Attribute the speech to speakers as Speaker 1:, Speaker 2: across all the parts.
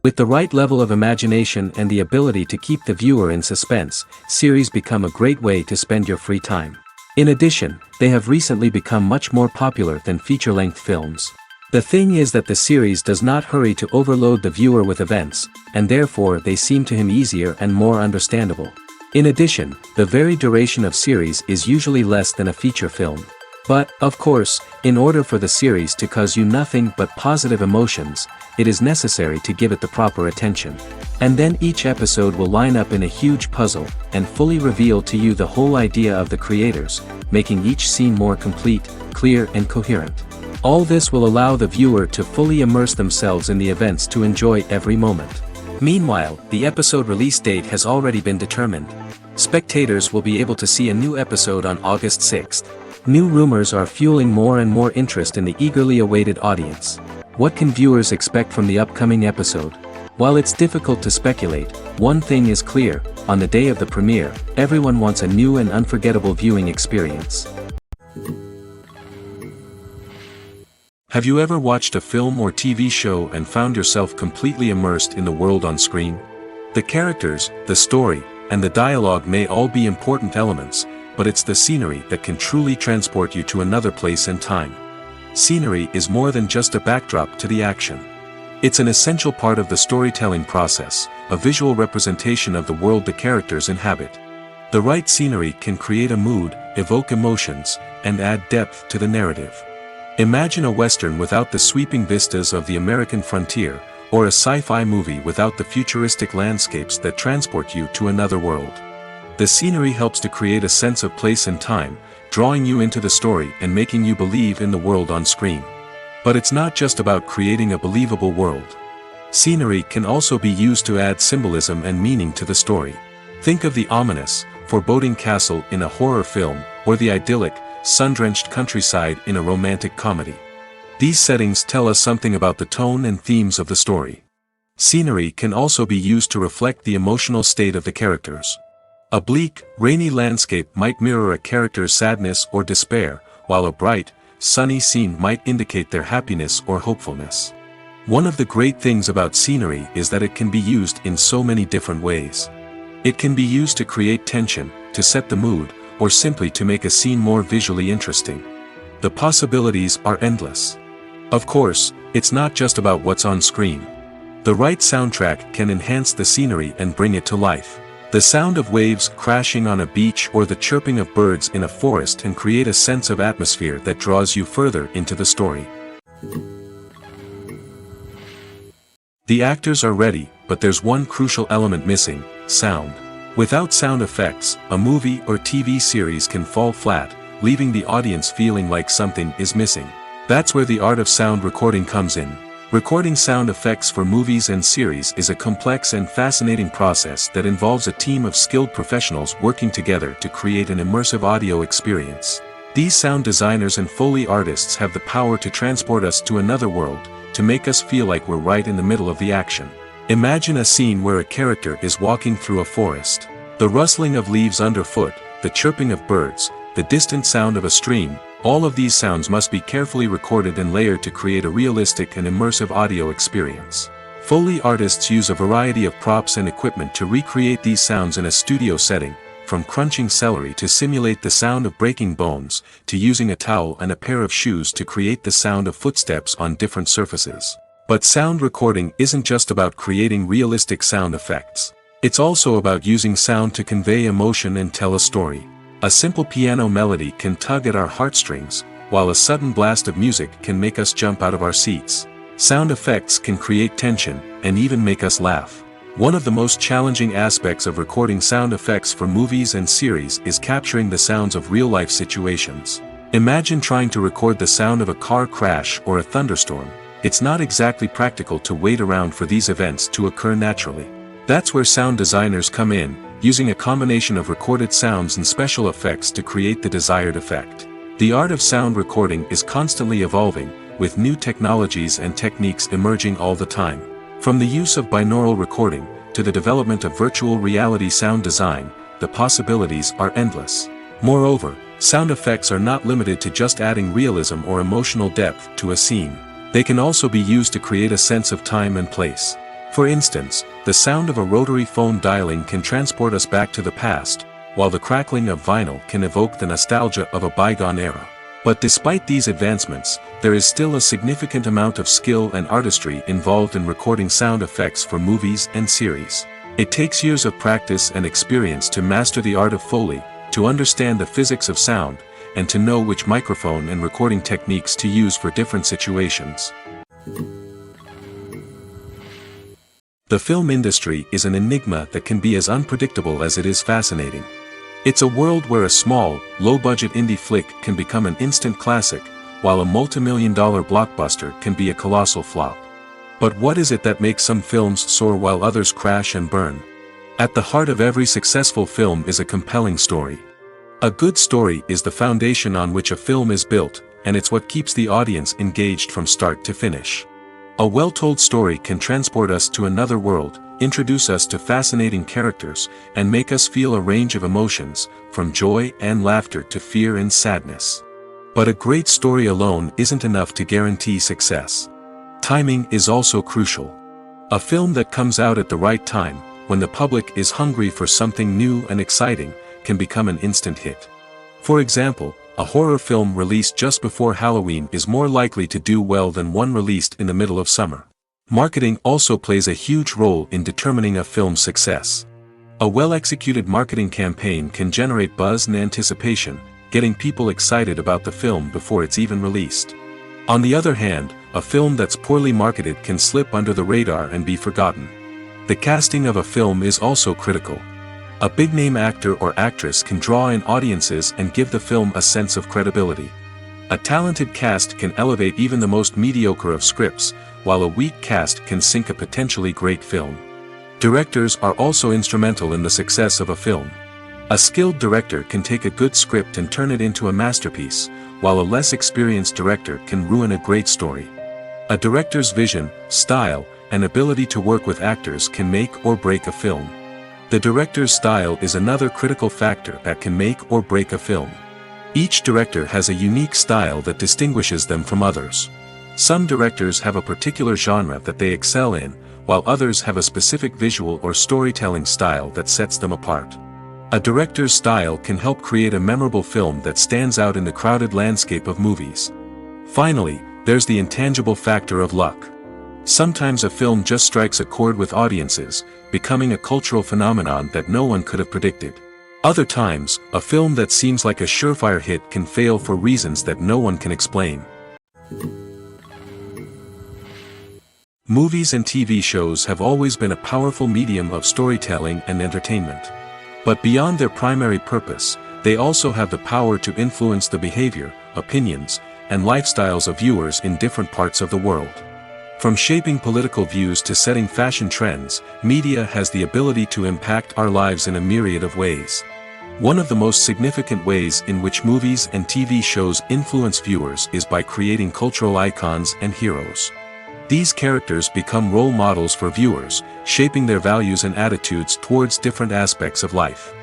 Speaker 1: With the right level of imagination and the ability to keep the viewer in suspense, series become a great way to spend your free time. In addition, they have recently become much more popular than feature-length films. The thing is that the series does not hurry to overload the viewer with events, and therefore they seem to him easier and more understandable. In addition, the very duration of series is usually less than a feature film. But, of course, in order for the series to cause you nothing but positive emotions, it is necessary to give it the proper attention. And then each episode will line up in a huge puzzle, and fully reveal to you the whole idea of the creators, making each scene more complete, clear and coherent. All this will allow the viewer to fully immerse themselves in the events to enjoy every moment. Meanwhile, the episode release date has already been determined. Spectators will be able to see a new episode on August 6th. New rumors are fueling more and more interest in the eagerly awaited audience. What can viewers expect from the upcoming episode? While it's difficult to speculate, one thing is clear: on the day of the premiere, everyone wants a new and unforgettable viewing experience. Have you ever watched a film or TV show and found yourself completely immersed in the world on screen? The characters, the story, and the dialogue may all be important elements, but it's the scenery that can truly transport you to another place and time. Scenery is more than just a backdrop to the action. It's an essential part of the storytelling process, a visual representation of the world the characters inhabit. The right scenery can create a mood, evoke emotions, and add depth to the narrative. Imagine a Western without the sweeping vistas of the American frontier, or a sci-fi movie without the futuristic landscapes that transport you to another world. The scenery helps to create a sense of place and time, drawing you into the story and making you believe in the world on screen. But it's not just about creating a believable world. Scenery can also be used to add symbolism and meaning to the story. Think of the ominous, foreboding castle in a horror film, or the idyllic, sun-drenched countryside in a romantic comedy. These settings tell us something about the tone and themes of the story. Scenery can also be used to reflect the emotional state of the characters. A bleak, rainy landscape might mirror a character's sadness or despair, while a bright, sunny scene might indicate their happiness or hopefulness. One of the great things about scenery is that it can be used in so many different ways. It can be used to create tension, to set the mood, or simply to make a scene more visually interesting. The possibilities are endless. Of course, it's not just about what's on screen. The right soundtrack can enhance the scenery and bring it to life. The sound of waves crashing on a beach or the chirping of birds in a forest can create a sense of atmosphere that draws you further into the story. The actors are ready, but there's one crucial element missing: sound. Without sound effects, a movie or TV series can fall flat, leaving the audience feeling like something is missing. That's where the art of sound recording comes in. Recording sound effects for movies and series is a complex and fascinating process that involves a team of skilled professionals working together to create an immersive audio experience. These sound designers and Foley artists have the power to transport us to another world, to make us feel like we're right in the middle of the action. Imagine a scene where a character is walking through a forest. The rustling of leaves underfoot, the chirping of birds, the distant sound of a stream, all of these sounds must be carefully recorded and layered to create a realistic and immersive audio experience. Foley artists use a variety of props and equipment to recreate these sounds in a studio setting, from crunching celery to simulate the sound of breaking bones, to using a towel and a pair of shoes to create the sound of footsteps on different surfaces. But sound recording isn't just about creating realistic sound effects. It's also about using sound to convey emotion and tell a story. A simple piano melody can tug at our heartstrings, while a sudden blast of music can make us jump out of our seats. Sound effects can create tension, and even make us laugh. One of the most challenging aspects of recording sound effects for movies and series is capturing the sounds of real-life situations. Imagine trying to record the sound of a car crash or a thunderstorm. It's not exactly practical to wait around for these events to occur naturally. That's where sound designers come in, using a combination of recorded sounds and special effects to create the desired effect. The art of sound recording is constantly evolving, with new technologies and techniques emerging all the time. From the use of binaural recording, to the development of virtual reality sound design, the possibilities are endless. Moreover, sound effects are not limited to just adding realism or emotional depth to a scene. They can also be used to create a sense of time and place. For instance, the sound of a rotary phone dialing can transport us back to the past, while the crackling of vinyl can evoke the nostalgia of a bygone era. But despite these advancements, there is still a significant amount of skill and artistry involved in recording sound effects for movies and series. It takes years of practice and experience to master the art of Foley, to understand the physics of sound, and to know which microphone and recording techniques to use for different situations. The film industry is an enigma that can be as unpredictable as it is fascinating. It's a world where a small, low-budget indie flick can become an instant classic, while a multi-million-dollar blockbuster can be a colossal flop. But what is it that makes some films soar while others crash and burn? At the heart of every successful film is a compelling story. A good story is the foundation on which a film is built, and it's what keeps the audience engaged from start to finish. A well-told story can transport us to another world, introduce us to fascinating characters, and make us feel a range of emotions, from joy and laughter to fear and sadness. But a great story alone isn't enough to guarantee success. Timing is also crucial. A film that comes out at the right time, when the public is hungry for something new and exciting, can become an instant hit. For example, a horror film released just before Halloween is more likely to do well than one released in the middle of summer. Marketing also plays a huge role in determining a film's success. A well-executed marketing campaign can generate buzz and anticipation, getting people excited about the film before it's even released. On the other hand, a film that's poorly marketed can slip under the radar and be forgotten. The casting of a film is also critical. A big-name actor or actress can draw in audiences and give the film a sense of credibility. A talented cast can elevate even the most mediocre of scripts, while a weak cast can sink a potentially great film. Directors are also instrumental in the success of a film. A skilled director can take a good script and turn it into a masterpiece, while a less experienced director can ruin a great story. A director's vision, style, and ability to work with actors can make or break a film. The director's style is another critical factor that can make or break a film. Each director has a unique style that distinguishes them from others. Some directors have a particular genre that they excel in, while others have a specific visual or storytelling style that sets them apart. A director's style can help create a memorable film that stands out in the crowded landscape of movies. Finally, there's the intangible factor of luck. Sometimes a film just strikes a chord with audiences, becoming a cultural phenomenon that no one could have predicted. Other times, a film that seems like a surefire hit can fail for reasons that no one can explain. Movies and TV shows have always been a powerful medium of storytelling and entertainment. But beyond their primary purpose, they also have the power to influence the behavior, opinions, and lifestyles of viewers in different parts of the world. From shaping political views to setting fashion trends, media has the ability to impact our lives in a myriad of ways. One of the most significant ways in which movies and TV shows influence viewers is by creating cultural icons and heroes. These characters become role models for viewers, shaping their values and attitudes towards different aspects of life.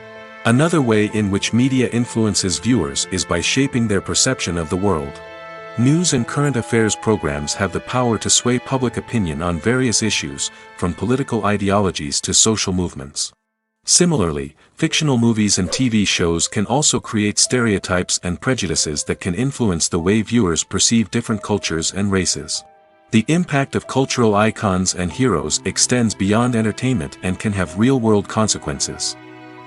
Speaker 1: Another way in which media influences viewers is by shaping their perception of the world. News and current affairs programs have the power to sway public opinion on various issues, from political ideologies to social movements. Similarly, fictional movies and TV shows can also create stereotypes and prejudices that can influence the way viewers perceive different cultures and races. The impact of cultural icons and heroes extends beyond entertainment and can have real-world consequences.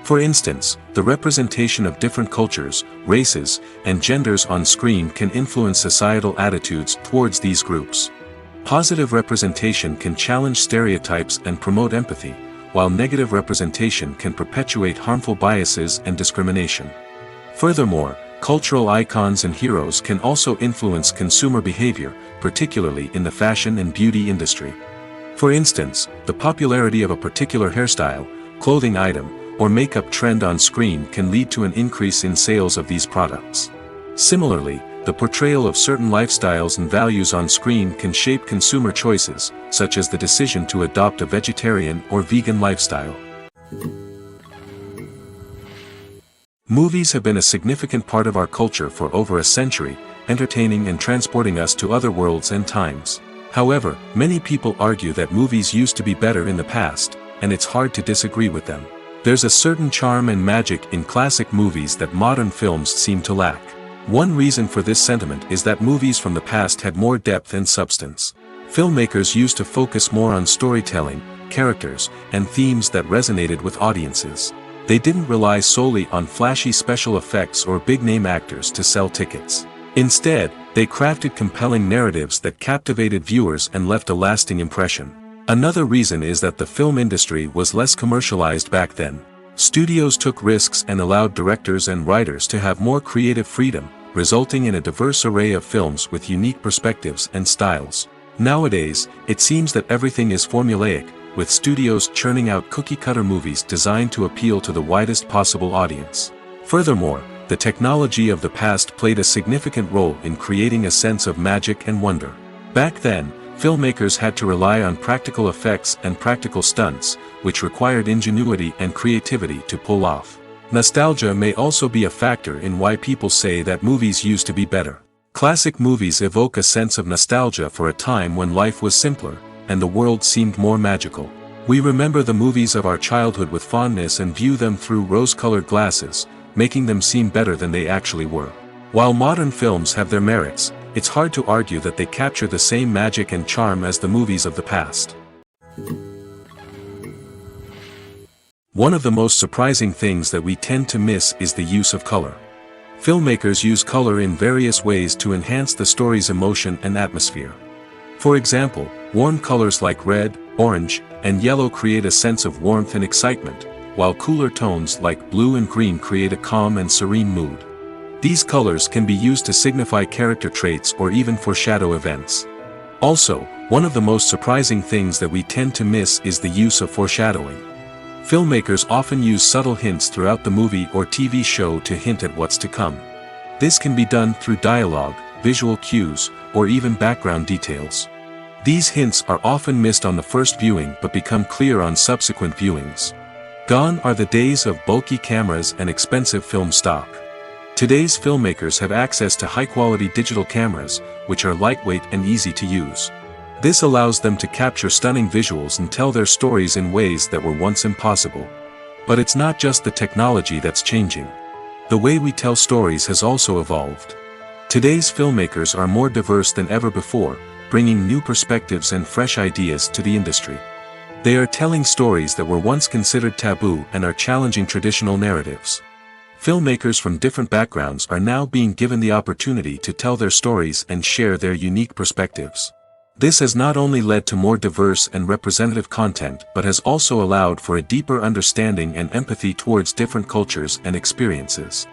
Speaker 1: For instance, the representation of different cultures, races, and genders on screen can influence societal attitudes towards these groups. Positive representation can challenge stereotypes and promote empathy, while negative representation can perpetuate harmful biases and discrimination. Furthermore, cultural icons and heroes can also influence consumer behavior, particularly in the fashion and beauty industry. For instance, the popularity of a particular hairstyle, clothing item, or makeup trend on screen can lead to an increase in sales of these products. Similarly, the portrayal of certain lifestyles and values on screen can shape consumer choices, such as the decision to adopt a vegetarian or vegan lifestyle. Movies have been a significant part of our culture for over a century, entertaining and transporting us to other worlds and times. However, many people argue that movies used to be better in the past, and it's hard to disagree with them. There's a certain charm and magic in classic movies that modern films seem to lack. One reason for this sentiment is that movies from the past had more depth and substance. Filmmakers used to focus more on storytelling, characters, and themes that resonated with audiences. They didn't rely solely on flashy special effects or big-name actors to sell tickets. Instead, they crafted compelling narratives that captivated viewers and left a lasting impression. Another reason is that the film industry was less commercialized back then. Studios took risks and allowed directors and writers to have more creative freedom, resulting in a diverse array of films with unique perspectives and styles. Nowadays, it seems that everything is formulaic, with studios churning out cookie-cutter movies designed to appeal to the widest possible audience. Furthermore, the technology of the past played a significant role in creating a sense of magic and wonder. Back then, filmmakers had to rely on practical effects and practical stunts, which required ingenuity and creativity to pull off. Nostalgia may also be a factor in why people say that movies used to be better. Classic movies evoke a sense of nostalgia for a time when life was simpler, and the world seemed more magical. We remember the movies of our childhood with fondness and view them through rose-colored glasses, making them seem better than they actually were. While modern films have their merits, it's hard to argue that they capture the same magic and charm as the movies of the past. One of the most surprising things that we tend to miss is the use of color. Filmmakers use color in various ways to enhance the story's emotion and atmosphere. For example, warm colors like red, orange, and yellow create a sense of warmth and excitement, while cooler tones like blue and green create a calm and serene mood. These colors can be used to signify character traits or even foreshadow events. Also, one of the most surprising things that we tend to miss is the use of foreshadowing. Filmmakers often use subtle hints throughout the movie or TV show to hint at what's to come. This can be done through dialogue, visual cues, or even background details. These hints are often missed on the first viewing but become clear on subsequent viewings. Gone are the days of bulky cameras and expensive film stock. Today's filmmakers have access to high-quality digital cameras, which are lightweight and easy to use. This allows them to capture stunning visuals and tell their stories in ways that were once impossible. But it's not just the technology that's changing. The way we tell stories has also evolved. Today's filmmakers are more diverse than ever before, bringing new perspectives and fresh ideas to the industry. They are telling stories that were once considered taboo and are challenging traditional narratives. Filmmakers from different backgrounds are now being given the opportunity to tell their stories and share their unique perspectives. This has not only led to more diverse and representative content but has also allowed for a deeper understanding and empathy towards different cultures and experiences.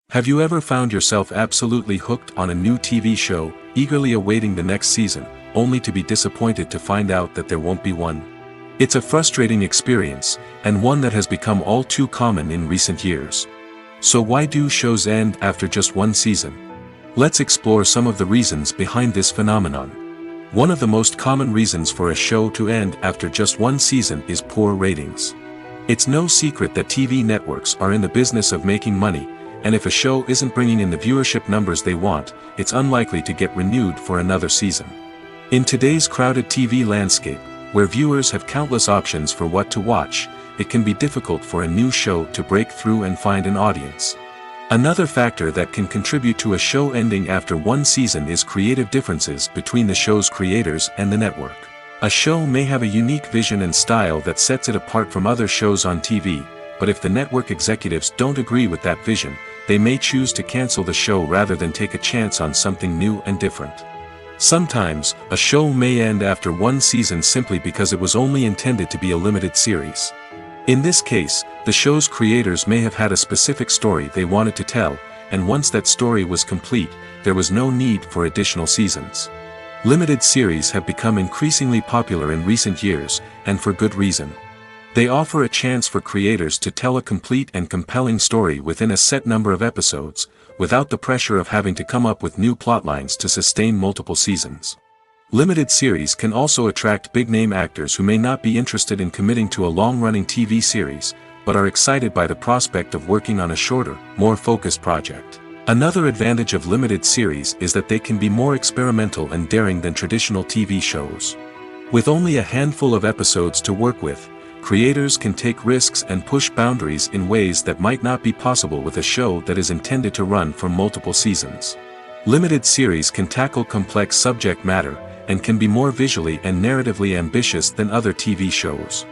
Speaker 1: Have you ever found yourself absolutely hooked on a new TV show, eagerly awaiting the next season, only to be disappointed to find out that there won't be one? It's a frustrating experience, and one that has become all too common in recent years. So why do shows end after just one season? Let's explore some of the reasons behind this phenomenon. One of the most common reasons for a show to end after just one season is poor ratings. It's no secret that TV networks are in the business of making money, and if a show isn't bringing in the viewership numbers they want, it's unlikely to get renewed for another season. In today's crowded TV landscape, where viewers have countless options for what to watch, it can be difficult for a new show to break through and find an audience. Another factor that can contribute to a show ending after one season is creative differences between the show's creators and the network. A show may have a unique vision and style that sets it apart from other shows on TV, but if the network executives don't agree with that vision, they may choose to cancel the show rather than take a chance on something new and different. Sometimes, a show may end after one season simply because it was only intended to be a limited series. In this case, the show's creators may have had a specific story they wanted to tell, and once that story was complete, there was no need for additional seasons. Limited series have become increasingly popular in recent years, and for good reason. They offer a chance for creators to tell a complete and compelling story within a set number of episodes, without the pressure of having to come up with new plotlines to sustain multiple seasons. Limited series can also attract big-name actors who may not be interested in committing to a long-running TV series, but are excited by the prospect of working on a shorter, more focused project. Another advantage of limited series is that they can be more experimental and daring than traditional TV shows. With only a handful of episodes to work with, creators can take risks and push boundaries in ways that might not be possible with a show that is intended to run for multiple seasons. Limited series can tackle complex subject matter, and can be more visually and narratively ambitious than other TV shows.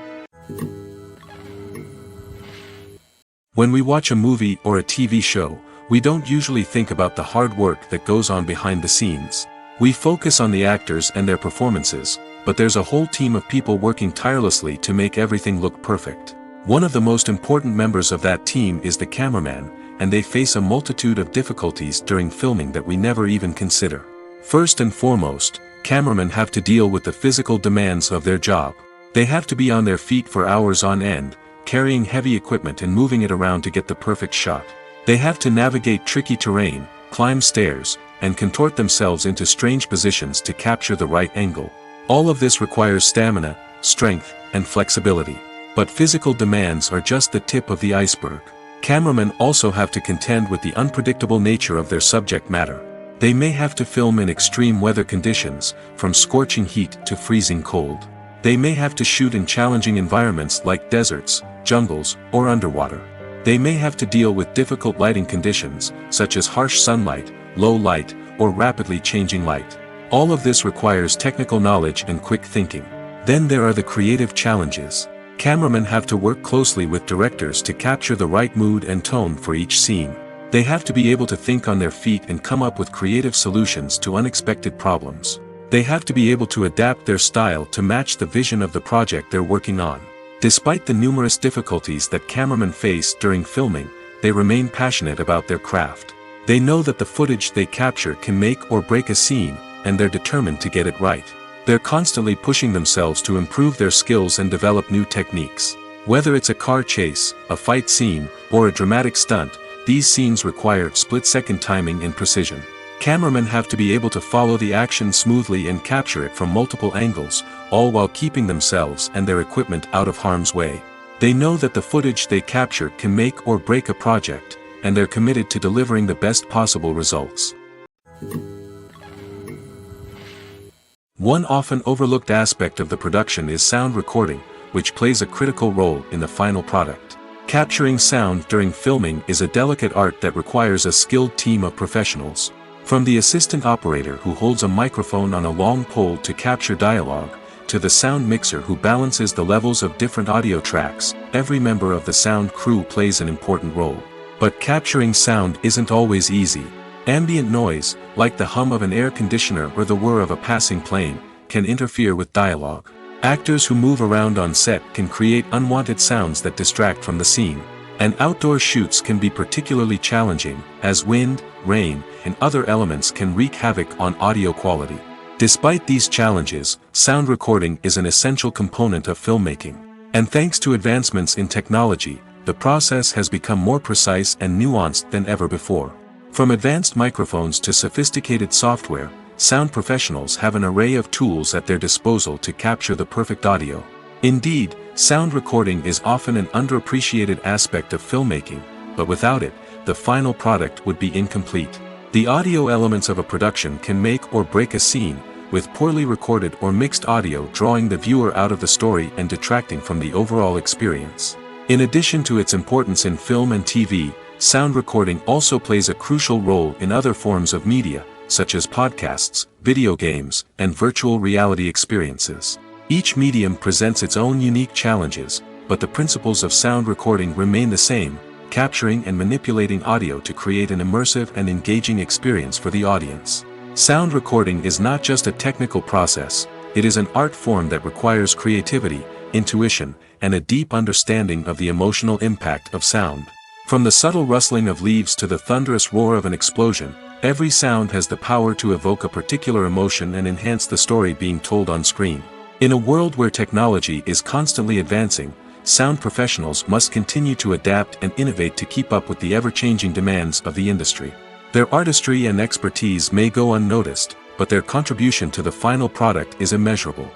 Speaker 1: When we watch a movie or a TV show, we don't usually think about the hard work that goes on behind the scenes. We focus on the actors and their performances, but there's a whole team of people working tirelessly to make everything look perfect. One of the most important members of that team is the cameraman, and they face a multitude of difficulties during filming that we never even consider. First and foremost, cameramen have to deal with the physical demands of their job. They have to be on their feet for hours on end, carrying heavy equipment and moving it around to get the perfect shot. They have to navigate tricky terrain, climb stairs, and contort themselves into strange positions to capture the right angle. All of this requires stamina, strength, and flexibility. But physical demands are just the tip of the iceberg. Cameramen also have to contend with the unpredictable nature of their subject matter. They may have to film in extreme weather conditions, from scorching heat to freezing cold. They may have to shoot in challenging environments like deserts, jungles, or underwater. They may have to deal with difficult lighting conditions, such as harsh sunlight, low light, or rapidly changing light. All of this requires technical knowledge and quick thinking. Then there are the creative challenges. Cameramen have to work closely with directors to capture the right mood and tone for each scene. They have to be able to think on their feet and come up with creative solutions to unexpected problems. They have to be able to adapt their style to match the vision of the project they're working on. Despite the numerous difficulties that cameramen face during filming, they remain passionate about their craft. They know that the footage they capture can make or break a scene, and they're determined to get it right. They're constantly pushing themselves to improve their skills and develop new techniques. Whether it's a car chase, a fight scene, or a dramatic stunt, these scenes require split-second timing and precision. Cameramen have to be able to follow the action smoothly and capture it from multiple angles, all while keeping themselves and their equipment out of harm's way. They know that the footage they capture can make or break a project, and they're committed to delivering the best possible results. One often overlooked aspect of the production is sound recording, which plays a critical role in the final product. Capturing sound during filming is a delicate art that requires a skilled team of professionals. From the assistant operator who holds a microphone on a long pole to capture dialogue, to the sound mixer who balances the levels of different audio tracks, every member of the sound crew plays an important role. But capturing sound isn't always easy. Ambient noise, like the hum of an air conditioner or the whir of a passing plane, can interfere with dialogue. Actors who move around on set can create unwanted sounds that distract from the scene. And outdoor shoots can be particularly challenging, as wind, rain, and other elements can wreak havoc on audio quality. Despite these challenges, sound recording is an essential component of filmmaking. And thanks to advancements in technology, the process has become more precise and nuanced than ever before. From advanced microphones to sophisticated software, sound professionals have an array of tools at their disposal to capture the perfect audio. Indeed, sound recording is often an underappreciated aspect of filmmaking, but without it, the final product would be incomplete. The audio elements of a production can make or break a scene, with poorly recorded or mixed audio drawing the viewer out of the story and detracting from the overall experience. In addition to its importance in film and TV, sound recording also plays a crucial role in other forms of media, such as podcasts, video games, and virtual reality experiences. Each medium presents its own unique challenges, but the principles of sound recording remain the same, capturing and manipulating audio to create an immersive and engaging experience for the audience. Sound recording is not just a technical process, it is an art form that requires creativity, intuition, and a deep understanding of the emotional impact of sound. From the subtle rustling of leaves to the thunderous roar of an explosion, every sound has the power to evoke a particular emotion and enhance the story being told on screen. In a world where technology is constantly advancing, sound professionals must continue to adapt and innovate to keep up with the ever-changing demands of the industry. Their artistry and expertise may go unnoticed, but their contribution to the final product is immeasurable.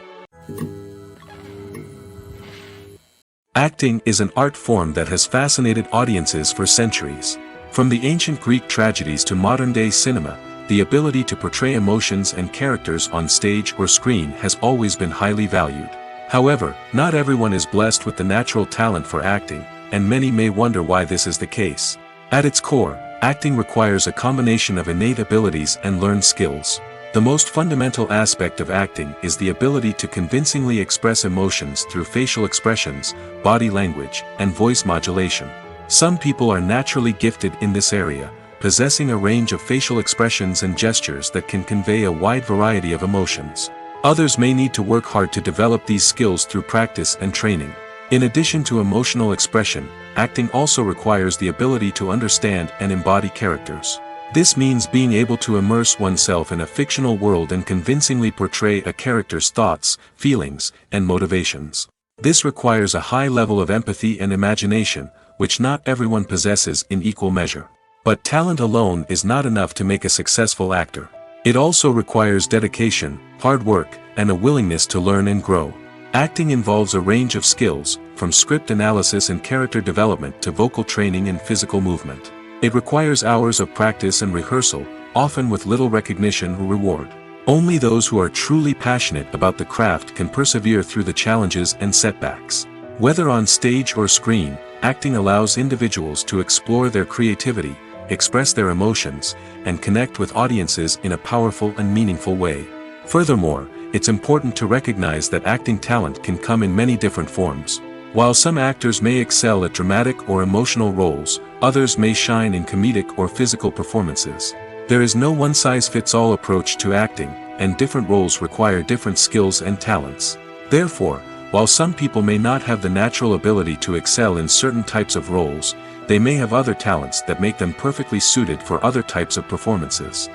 Speaker 1: Acting is an art form that has fascinated audiences for centuries. From the ancient Greek tragedies to modern-day cinema, the ability to portray emotions and characters on stage or screen has always been highly valued. However, not everyone is blessed with the natural talent for acting, and many may wonder why this is the case. At its core, acting requires a combination of innate abilities and learned skills. The most fundamental aspect of acting is the ability to convincingly express emotions through facial expressions, body language, and voice modulation. Some people are naturally gifted in this area, possessing a range of facial expressions and gestures that can convey a wide variety of emotions. Others may need to work hard to develop these skills through practice and training. In addition to emotional expression, acting also requires the ability to understand and embody characters. This means being able to immerse oneself in a fictional world and convincingly portray a character's thoughts, feelings, and motivations. This requires a high level of empathy and imagination, which not everyone possesses in equal measure. But talent alone is not enough to make a successful actor. It also requires dedication, hard work, and a willingness to learn and grow. Acting involves a range of skills, from script analysis and character development to vocal training and physical movement. It requires hours of practice and rehearsal, often with little recognition or reward. Only those who are truly passionate about the craft can persevere through the challenges and setbacks. Whether on stage or screen, acting allows individuals to explore their creativity, express their emotions, and connect with audiences in a powerful and meaningful way. Furthermore, it's important to recognize that acting talent can come in many different forms. While some actors may excel at dramatic or emotional roles, others may shine in comedic or physical performances. There is no one-size-fits-all approach to acting, and different roles require different skills and talents. Therefore, while some people may not have the natural ability to excel in certain types of roles, they may have other talents that make them perfectly suited for other types of performances.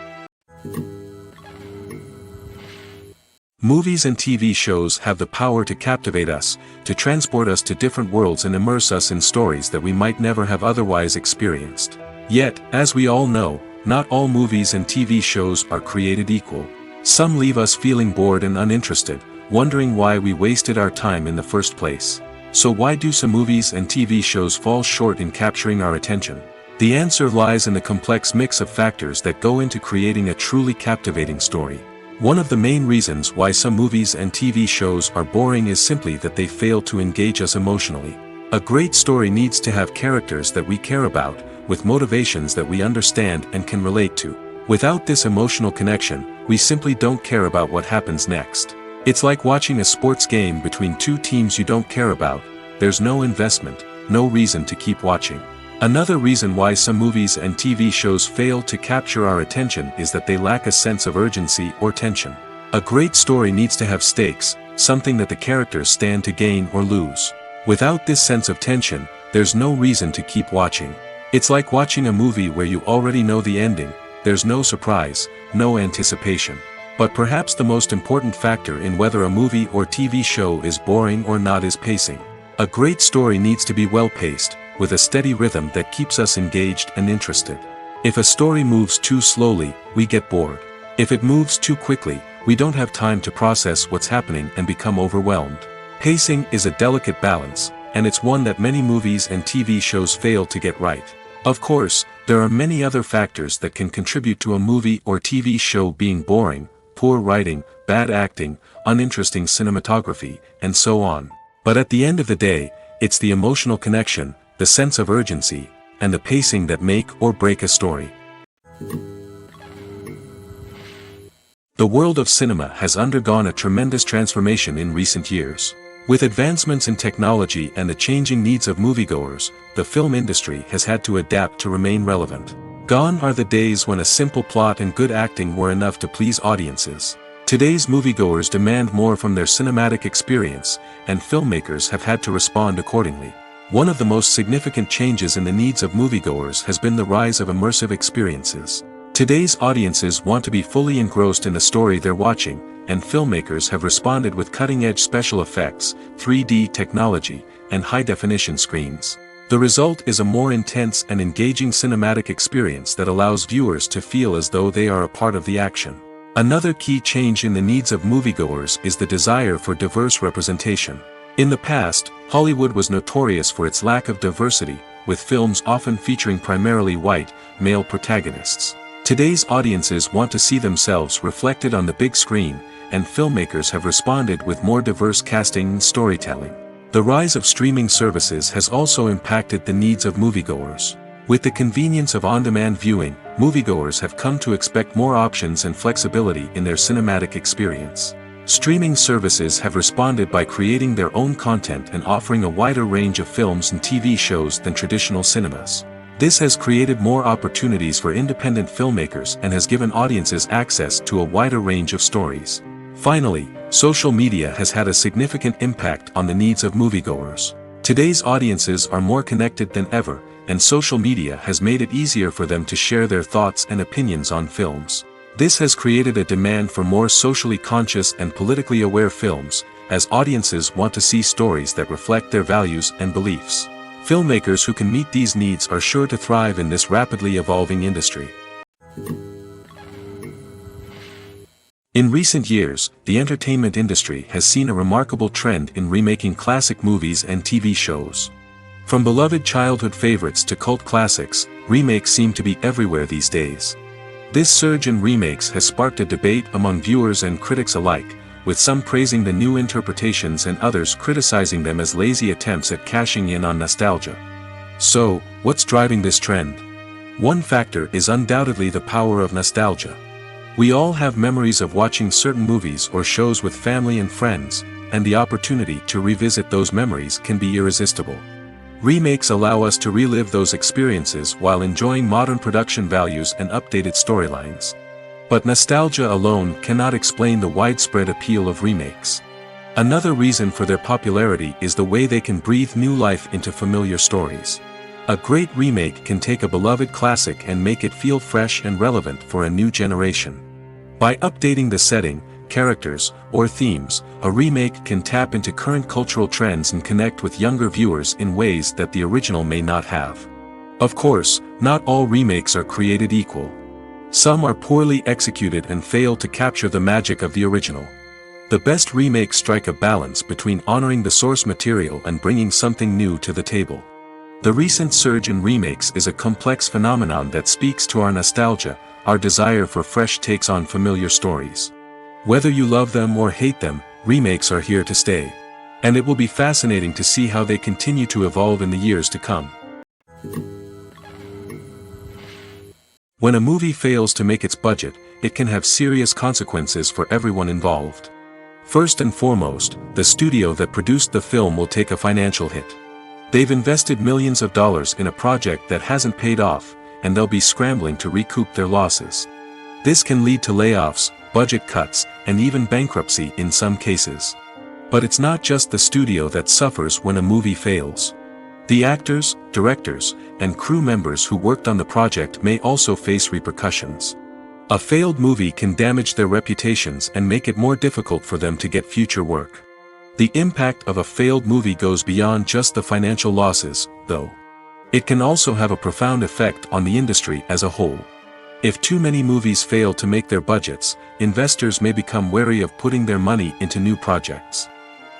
Speaker 1: Movies and TV shows have the power to captivate us, to transport us to different worlds and immerse us in stories that we might never have otherwise experienced. Yet, as we all know, not all movies and TV shows are created equal. Some leave us feeling bored and uninterested, wondering why we wasted our time in the first place. So why do some movies and TV shows fall short in capturing our attention? The answer lies in the complex mix of factors that go into creating a truly captivating story. One of the main reasons why some movies and TV shows are boring is simply that they fail to engage us emotionally. A great story needs to have characters that we care about, with motivations that we understand and can relate to. Without this emotional connection, we simply don't care about what happens next. It's like watching a sports game between two teams you don't care about. There's no investment, no reason to keep watching. Another reason why some movies and TV shows fail to capture our attention is that they lack a sense of urgency or tension. A great story needs to have stakes, something that the characters stand to gain or lose. Without this sense of tension, there's no reason to keep watching. It's like watching a movie where you already know the ending. There's no surprise, no anticipation. But perhaps the most important factor in whether a movie or TV show is boring or not is pacing. A great story needs to be well-paced, with a steady rhythm that keeps us engaged and interested. If a story moves too slowly, we get bored. If it moves too quickly, we don't have time to process what's happening and become overwhelmed. Pacing is a delicate balance, and it's one that many movies and TV shows fail to get right. Of course, there are many other factors that can contribute to a movie or TV show being boring: poor writing, bad acting, uninteresting cinematography, and so on. But at the end of the day, it's the emotional connection, the sense of urgency, and the pacing that make or break a story. The world of cinema has undergone a tremendous transformation in recent years. With advancements in technology and the changing needs of moviegoers, the film industry has had to adapt to remain relevant. Gone are the days when a simple plot and good acting were enough to please audiences. Today's moviegoers demand more from their cinematic experience, and filmmakers have had to respond accordingly. One of the most significant changes in the needs of moviegoers has been the rise of immersive experiences. Today's audiences want to be fully engrossed in the story they're watching, and filmmakers have responded with cutting-edge special effects, 3D technology, and high-definition screens. The result is a more intense and engaging cinematic experience that allows viewers to feel as though they are a part of the action. Another key change in the needs of moviegoers is the desire for diverse representation. In the past, Hollywood was notorious for its lack of diversity, with films often featuring primarily white, male protagonists. Today's audiences want to see themselves reflected on the big screen, and filmmakers have responded with more diverse casting and storytelling. The rise of streaming services has also impacted the needs of moviegoers. With the convenience of on-demand viewing, moviegoers have come to expect more options and flexibility in their cinematic experience. Streaming services have responded by creating their own content and offering a wider range of films and TV shows than traditional cinemas. This has created more opportunities for independent filmmakers and has given audiences access to a wider range of stories. Finally, social media has had a significant impact on the needs of moviegoers. Today's audiences are more connected than ever, and social media has made it easier for them to share their thoughts and opinions on films. This has created a demand for more socially conscious and politically aware films, as audiences want to see stories that reflect their values and beliefs. Filmmakers who can meet these needs are sure to thrive in this rapidly evolving industry. In recent years, the entertainment industry has seen a remarkable trend in remaking classic movies and TV shows. From beloved childhood favorites to cult classics, remakes seem to be everywhere these days. This surge in remakes has sparked a debate among viewers and critics alike, with some praising the new interpretations and others criticizing them as lazy attempts at cashing in on nostalgia. So, what's driving this trend? One factor is undoubtedly the power of nostalgia. We all have memories of watching certain movies or shows with family and friends, and the opportunity to revisit those memories can be irresistible. Remakes allow us to relive those experiences while enjoying modern production values and updated storylines. But nostalgia alone cannot explain the widespread appeal of remakes. Another reason for their popularity is the way they can breathe new life into familiar stories. A great remake can take a beloved classic and make it feel fresh and relevant for a new generation. By updating the setting, characters, or themes, a remake can tap into current cultural trends and connect with younger viewers in ways that the original may not have. Of course, not all remakes are created equal. Some are poorly executed and fail to capture the magic of the original. The best remakes strike a balance between honoring the source material and bringing something new to the table. The recent surge in remakes is a complex phenomenon that speaks to our nostalgia, our desire for fresh takes on familiar stories. Whether you love them or hate them, remakes are here to stay. And it will be fascinating to see how they continue to evolve in the years to come. When a movie fails to make its budget, it can have serious consequences for everyone involved. First and foremost, the studio that produced the film will take a financial hit. They've invested millions of dollars in a project that hasn't paid off, and they'll be scrambling to recoup their losses. This can lead to layoffs, budget cuts, and even bankruptcy in some cases. But it's not just the studio that suffers when a movie fails. The actors, directors, and crew members who worked on the project may also face repercussions. A failed movie can damage their reputations and make it more difficult for them to get future work. The impact of a failed movie goes beyond just the financial losses, though. It can also have a profound effect on the industry as a whole. If too many movies fail to make their budgets, investors may become wary of putting their money into new projects.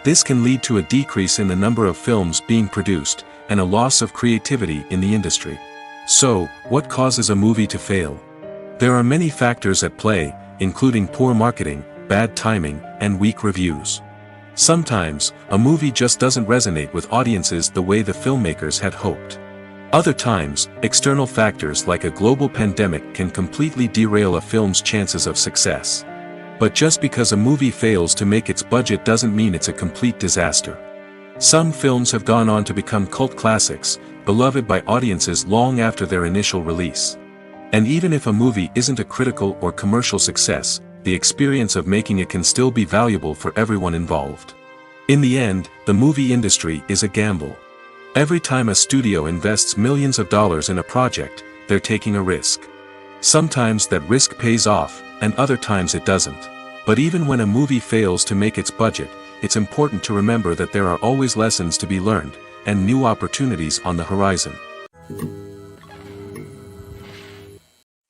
Speaker 1: This can lead to a decrease in the number of films being produced, and a loss of creativity in the industry. So, what causes a movie to fail? There are many factors at play, including poor marketing, bad timing, and weak reviews. Sometimes, a movie just doesn't resonate with audiences the way the filmmakers had hoped. Other times, external factors like a global pandemic can completely derail a film's chances of success. But just because a movie fails to make its budget doesn't mean it's a complete disaster. Some films have gone on to become cult classics, beloved by audiences long after their initial release. And even if a movie isn't a critical or commercial success, the experience of making it can still be valuable for everyone involved. In the end, the movie industry is a gamble. Every time a studio invests millions of dollars in a project, they're taking a risk. Sometimes that risk pays off, and other times it doesn't. But even when a movie fails to make its budget, it's important to remember that there are always lessons to be learned, and new opportunities on the horizon.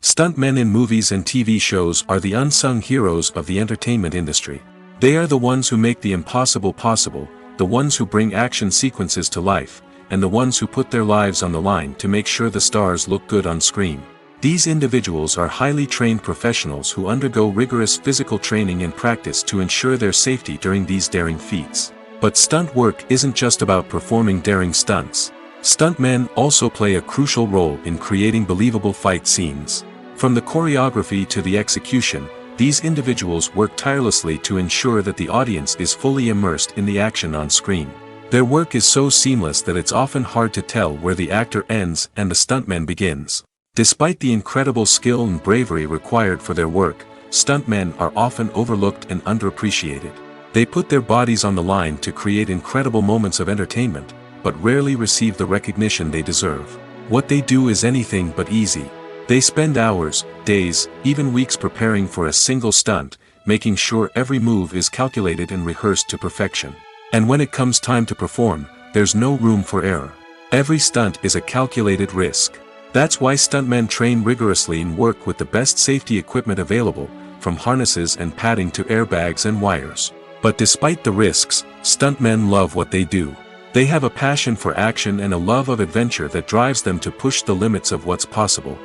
Speaker 1: Stuntmen in movies and TV shows are the unsung heroes of the entertainment industry. They are the ones who make the impossible possible, the ones who bring action sequences to life, and the ones who put their lives on the line to make sure the stars look good on screen. These individuals are highly trained professionals who undergo rigorous physical training and practice to ensure their safety during these daring feats. But stunt work isn't just about performing daring stunts. Stuntmen also play a crucial role in creating believable fight scenes. From the choreography to the execution, these individuals work tirelessly to ensure that the audience is fully immersed in the action on screen. Their work is so seamless that it's often hard to tell where the actor ends and the stuntman begins. Despite the incredible skill and bravery required for their work, stuntmen are often overlooked and underappreciated. They put their bodies on the line to create incredible moments of entertainment, but rarely receive the recognition they deserve. What they do is anything but easy. They spend hours, days, even weeks preparing for a single stunt, making sure every move is calculated and rehearsed to perfection. And when it comes time to perform, there's no room for error. Every stunt is a calculated risk. That's why stuntmen train rigorously and work with the best safety equipment available, from harnesses and padding to airbags and wires. But despite the risks, stuntmen love what they do. They have a passion for action and a love of adventure that drives them to push the limits of what's possible.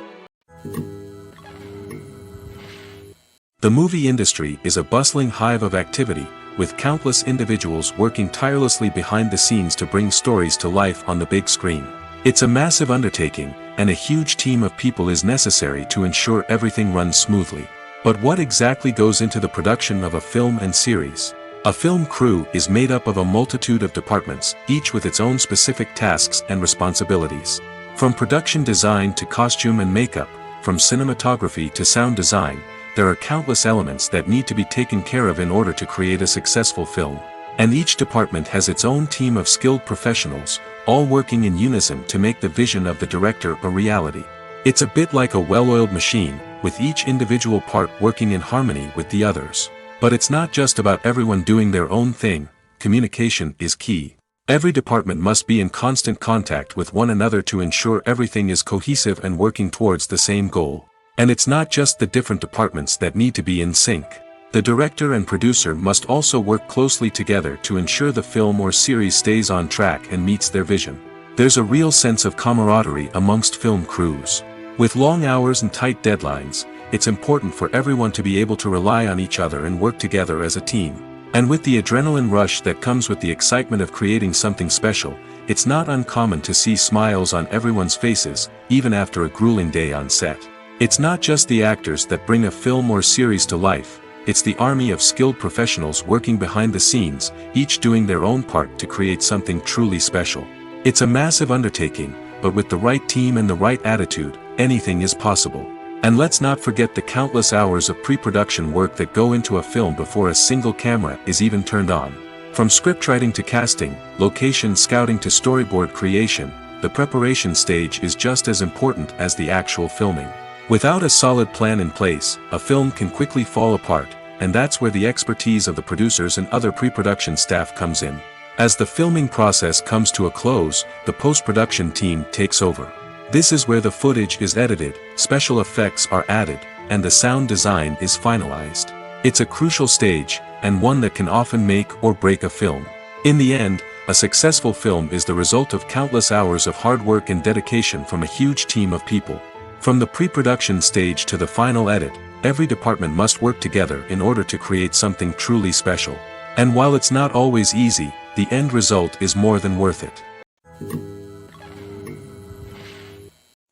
Speaker 1: The movie industry is a bustling hive of activity, with countless individuals working tirelessly behind the scenes to bring stories to life on the big screen. It's a massive undertaking, and a huge team of people is necessary to ensure everything runs smoothly. But what exactly goes into the production of a film and series? A film crew is made up of a multitude of departments, each with its own specific tasks and responsibilities. From production design to costume and makeup, from cinematography to sound design, there are countless elements that need to be taken care of in order to create a successful film. And each department has its own team of skilled professionals, all working in unison to make the vision of the director a reality. It's a bit like a well-oiled machine, with each individual part working in harmony with the others. But it's not just about everyone doing their own thing. Communication is key. Every department must be in constant contact with one another to ensure everything is cohesive and working towards the same goal. And it's not just the different departments that need to be in sync. The director and producer must also work closely together to ensure the film or series stays on track and meets their vision. There's a real sense of camaraderie amongst film crews. With long hours and tight deadlines, it's important for everyone to be able to rely on each other and work together as a team. And with the adrenaline rush that comes with the excitement of creating something special, it's not uncommon to see smiles on everyone's faces, even after a grueling day on set. It's not just the actors that bring a film or series to life, it's the army of skilled professionals working behind the scenes, each doing their own part to create something truly special. It's a massive undertaking, but with the right team and the right attitude, anything is possible. And let's not forget the countless hours of pre-production work that go into a film before a single camera is even turned on. From scriptwriting to casting, location scouting to storyboard creation, the preparation stage is just as important as the actual filming. Without a solid plan in place, a film can quickly fall apart, and that's where the expertise of the producers and other pre-production staff comes in. As the filming process comes to a close, the post-production team takes over. This is where the footage is edited, special effects are added, and the sound design is finalized. It's a crucial stage, and one that can often make or break a film. In the end, a successful film is the result of countless hours of hard work and dedication from a huge team of people. From the pre-production stage to the final edit, every department must work together in order to create something truly special. And while it's not always easy, the end result is more than worth it.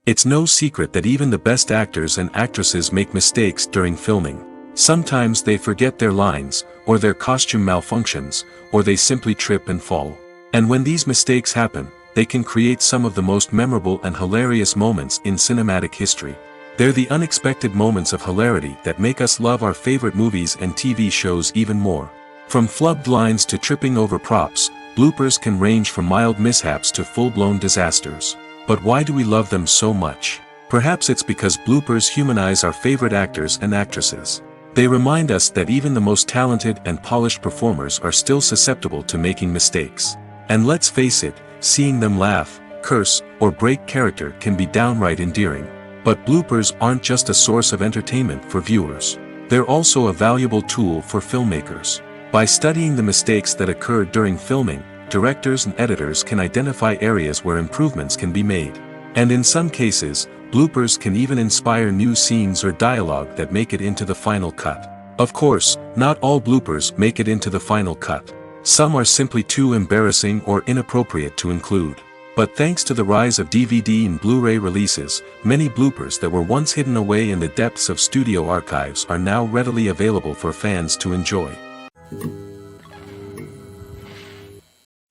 Speaker 1: It's no secret that even the best actors and actresses make mistakes during filming. Sometimes they forget their lines, or their costume malfunctions, or they simply trip and fall. And when these mistakes happen, they can create some of the most memorable and hilarious moments in cinematic history. They're the unexpected moments of hilarity that make us love our favorite movies and TV shows even more. From flubbed lines to tripping over props, bloopers can range from mild mishaps to full-blown disasters. But why do we love them so much? Perhaps it's because bloopers humanize our favorite actors and actresses. They remind us that even the most talented and polished performers are still susceptible to making mistakes. And let's face it, seeing them laugh, curse, or break character can be downright endearing. But bloopers aren't just a source of entertainment for viewers. They're also a valuable tool for filmmakers. By studying the mistakes that occurred during filming, directors and editors can identify areas where improvements can be made. And in some cases, bloopers can even inspire new scenes or dialogue that make it into the final cut. Of course, not all bloopers make it into the final cut. Some are simply too embarrassing or inappropriate to include. But thanks to the rise of DVD and Blu-ray releases, many bloopers that were once hidden away in the depths of studio archives are now readily available for fans to enjoy.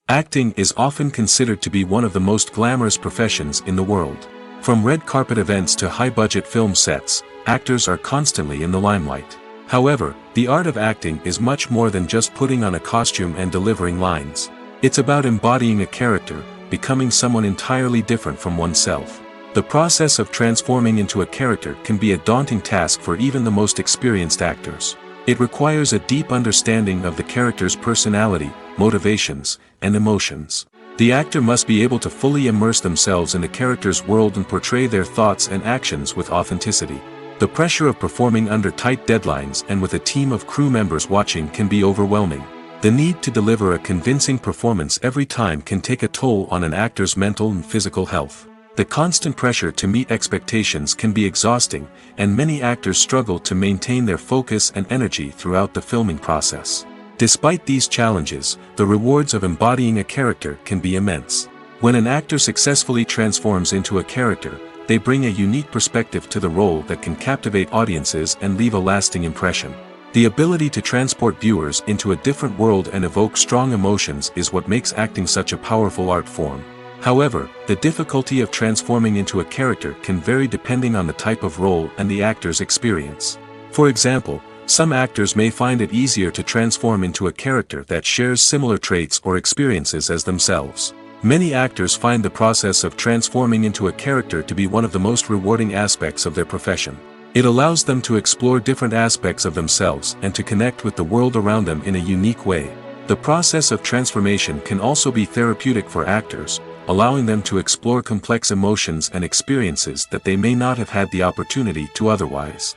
Speaker 1: Acting is often considered to be one of the most glamorous professions in the world. From red carpet events to high-budget film sets, actors are constantly in the limelight. However, the art of acting is much more than just putting on a costume and delivering lines. It's about embodying a character, becoming someone entirely different from oneself. The process of transforming into a character can be a daunting task for even the most experienced actors. It requires a deep understanding of the character's personality, motivations, and emotions. The actor must be able to fully immerse themselves in the character's world and portray their thoughts and actions with authenticity. The pressure of performing under tight deadlines and with a team of crew members watching can be overwhelming. The need to deliver a convincing performance every time can take a toll on an actor's mental and physical health. The constant pressure to meet expectations can be exhausting, and many actors struggle to maintain their focus and energy throughout the filming process. Despite these challenges, the rewards of embodying a character can be immense. When an actor successfully transforms into a character, they bring a unique perspective to the role that can captivate audiences and leave a lasting impression. The ability to transport viewers into a different world and evoke strong emotions is what makes acting such a powerful art form. However, the difficulty of transforming into a character can vary depending on the type of role and the actor's experience. For example, some actors may find it easier to transform into a character that shares similar traits or experiences as themselves. Many actors find the process of transforming into a character to be one of the most rewarding aspects of their profession. It allows them to explore different aspects of themselves and to connect with the world around them in a unique way. The process of transformation can also be therapeutic for actors, allowing them to explore complex emotions and experiences that they may not have had the opportunity to otherwise.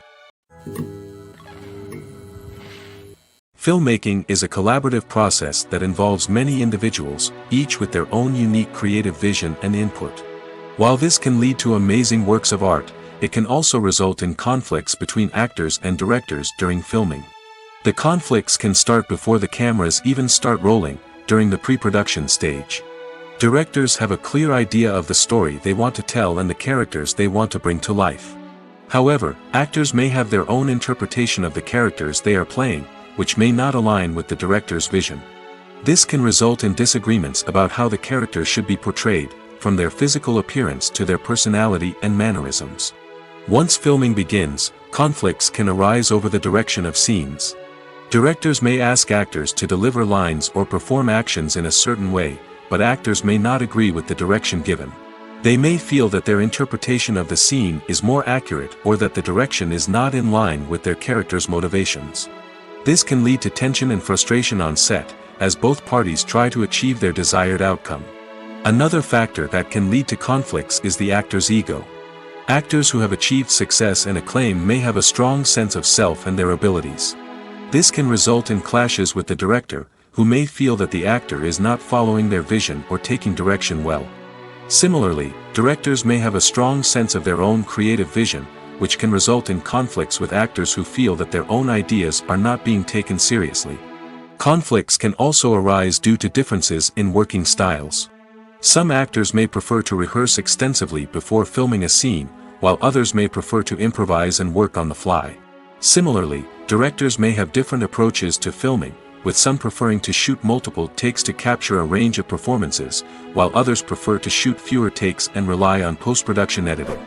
Speaker 1: Filmmaking is a collaborative process that involves many individuals, each with their own unique creative vision and input. While this can lead to amazing works of art, it can also result in conflicts between actors and directors during filming. The conflicts can start before the cameras even start rolling, during the pre-production stage. Directors have a clear idea of the story they want to tell and the characters they want to bring to life. However, actors may have their own interpretation of the characters they are playing, which may not align with the director's vision. This can result in disagreements about how the character should be portrayed, from their physical appearance to their personality and mannerisms. Once filming begins, conflicts can arise over the direction of scenes. Directors may ask actors to deliver lines or perform actions in a certain way, but actors may not agree with the direction given. They may feel that their interpretation of the scene is more accurate or that the direction is not in line with their character's motivations. This can lead to tension and frustration on set, as both parties try to achieve their desired outcome. Another factor that can lead to conflicts is the actor's ego. Actors who have achieved success and acclaim may have a strong sense of self and their abilities. This can result in clashes with the director, who may feel that the actor is not following their vision or taking direction well. Similarly, directors may have a strong sense of their own creative vision, which can result in conflicts with actors who feel that their own ideas are not being taken seriously. Conflicts can also arise due to differences in working styles. Some actors may prefer to rehearse extensively before filming a scene, while others may prefer to improvise and work on the fly. Similarly, directors may have different approaches to filming, with some preferring to shoot multiple takes to capture a range of performances, while others prefer to shoot fewer takes and rely on post-production editing.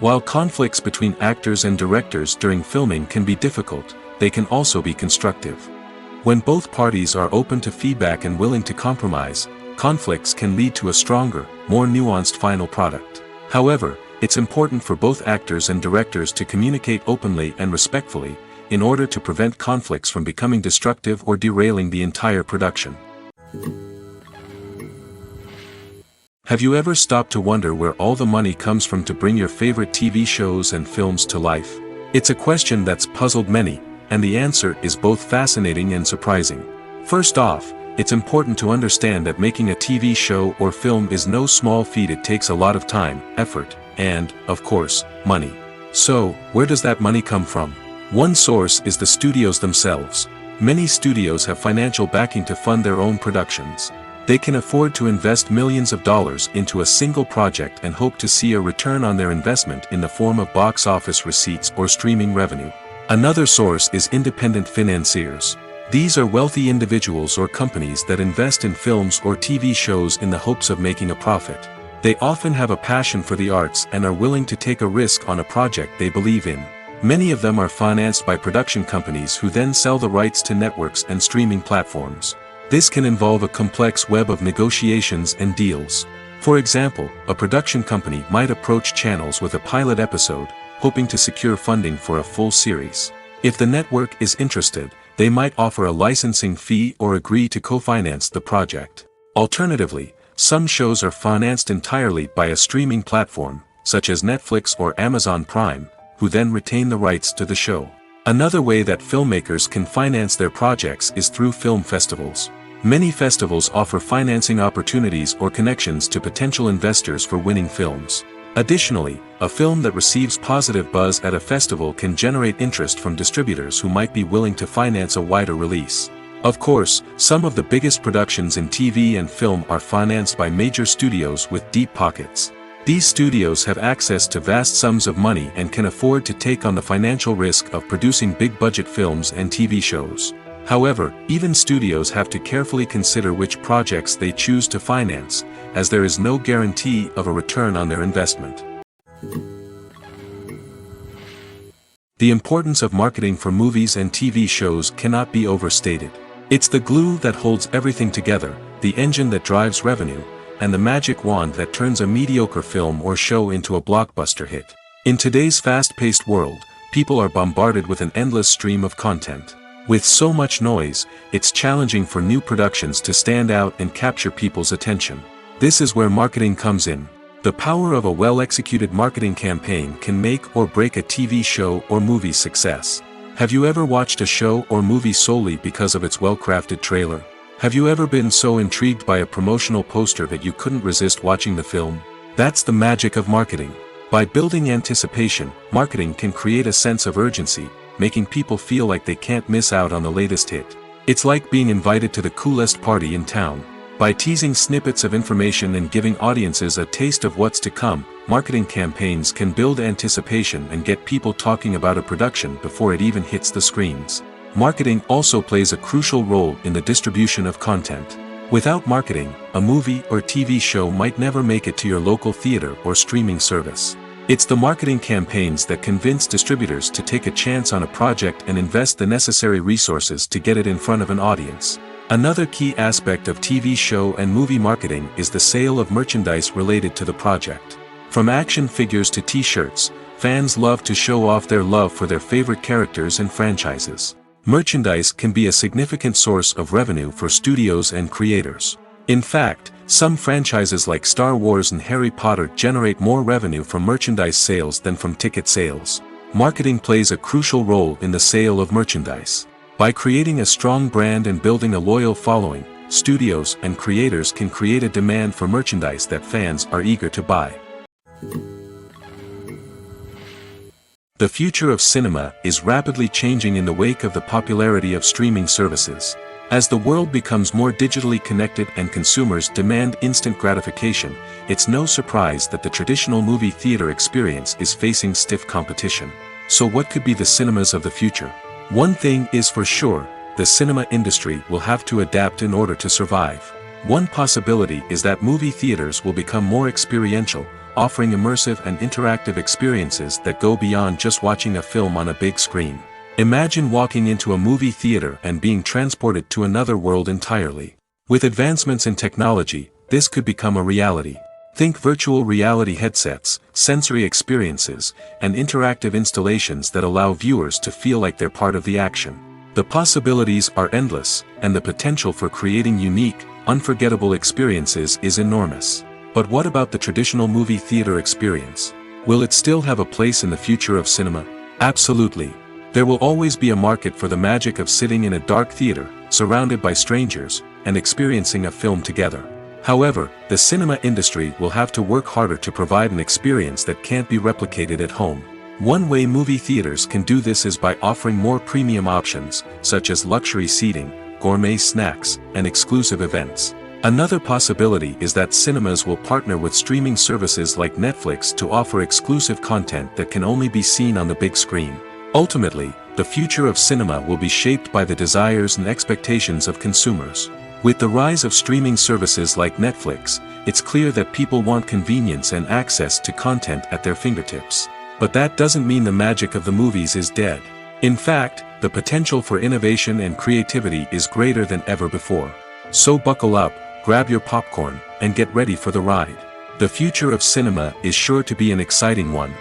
Speaker 1: While conflicts between actors and directors during filming can be difficult, they can also be constructive. When both parties are open to feedback and willing to compromise, conflicts can lead to a stronger, more nuanced final product. However, it's important for both actors and directors to communicate openly and respectfully, in order to prevent conflicts from becoming destructive or derailing the entire production. Have you ever stopped to wonder where all the money comes from to bring your favorite TV shows and films to life? It's a question that's puzzled many, and the answer is both fascinating and surprising. First off, it's important to understand that making a TV show or film is no small feat. It takes a lot of time, effort, and, of course, money. So, where does that money come from? One source is the studios themselves. Many studios have financial backing to fund their own productions. They can afford to invest millions of dollars into a single project and hope to see a return on their investment in the form of box office receipts or streaming revenue. Another source is independent financiers. These are wealthy individuals or companies that invest in films or TV shows in the hopes of making a profit. They often have a passion for the arts and are willing to take a risk on a project they believe in. Many of them are financed by production companies who then sell the rights to networks and streaming platforms. This can involve a complex web of negotiations and deals. For example, a production company might approach channels with a pilot episode, hoping to secure funding for a full series. If the network is interested, they might offer a licensing fee or agree to co-finance the project. Alternatively, some shows are financed entirely by a streaming platform, such as Netflix or Amazon Prime, who then retain the rights to the show. Another way that filmmakers can finance their projects is through film festivals. Many festivals offer financing opportunities or connections to potential investors for winning films. Additionally, a film that receives positive buzz at a festival can generate interest from distributors who might be willing to finance a wider release. Of course, some of the biggest productions in TV and film are financed by major studios with deep pockets. These studios have access to vast sums of money and can afford to take on the financial risk of producing big-budget films and TV shows. However, even studios have to carefully consider which projects they choose to finance, as there is no guarantee of a return on their investment. The importance of marketing for movies and TV shows cannot be overstated. It's the glue that holds everything together, the engine that drives revenue, and the magic wand that turns a mediocre film or show into a blockbuster hit. In today's fast-paced world, people are bombarded with an endless stream of content. With so much noise, it's challenging for new productions to stand out and capture people's attention. This is where marketing comes in. The power of a well-executed marketing campaign can make or break a TV show or movie's success. Have you ever watched a show or movie solely because of its well-crafted trailer? Have you ever been so intrigued by a promotional poster that you couldn't resist watching the film? That's the magic of marketing. By building anticipation, marketing can create a sense of urgency, making people feel like they can't miss out on the latest hit. It's like being invited to the coolest party in town. By teasing snippets of information and giving audiences a taste of what's to come, marketing campaigns can build anticipation and get people talking about a production before it even hits the screens. Marketing also plays a crucial role in the distribution of content. Without marketing, a movie or TV show might never make it to your local theater or streaming service. It's the marketing campaigns that convince distributors to take a chance on a project and invest the necessary resources to get it in front of an audience. Another key aspect of TV show and movie marketing is the sale of merchandise related to the project. From action figures to t-shirts, fans love to show off their love for their favorite characters and franchises. Merchandise can be a significant source of revenue for studios and creators. In fact, some franchises like Star Wars and Harry Potter generate more revenue from merchandise sales than from ticket sales. Marketing plays a crucial role in the sale of merchandise. By creating a strong brand and building a loyal following, studios and creators can create a demand for merchandise that fans are eager to buy. The future of cinema is rapidly changing in the wake of the popularity of streaming services. As the world becomes more digitally connected and consumers demand instant gratification, it's no surprise that the traditional movie theater experience is facing stiff competition. So what could be the cinemas of the future? One thing is for sure, the cinema industry will have to adapt in order to survive. One possibility is that movie theaters will become more experiential, offering immersive and interactive experiences that go beyond just watching a film on a big screen. Imagine walking into a movie theater and being transported to another world entirely. With advancements in technology, this could become a reality. Think virtual reality headsets, sensory experiences, and interactive installations that allow viewers to feel like they're part of the action. The possibilities are endless, and the potential for creating unique, unforgettable experiences is enormous. But what about the traditional movie theater experience? Will it still have a place in the future of cinema? Absolutely. There will always be a market for the magic of sitting in a dark theater, surrounded by strangers, and experiencing a film together. However, the cinema industry will have to work harder to provide an experience that can't be replicated at home. One way movie theaters can do this is by offering more premium options, such as luxury seating, gourmet snacks, and exclusive events. Another possibility is that cinemas will partner with streaming services like Netflix to offer exclusive content that can only be seen on the big screen. Ultimately, the future of cinema will be shaped by the desires and expectations of consumers. With the rise of streaming services like Netflix, it's clear that people want convenience and access to content at their fingertips. But that doesn't mean the magic of the movies is dead. In fact, the potential for innovation and creativity is greater than ever before. So buckle up, grab your popcorn, and get ready for the ride. The future of cinema is sure to be an exciting one.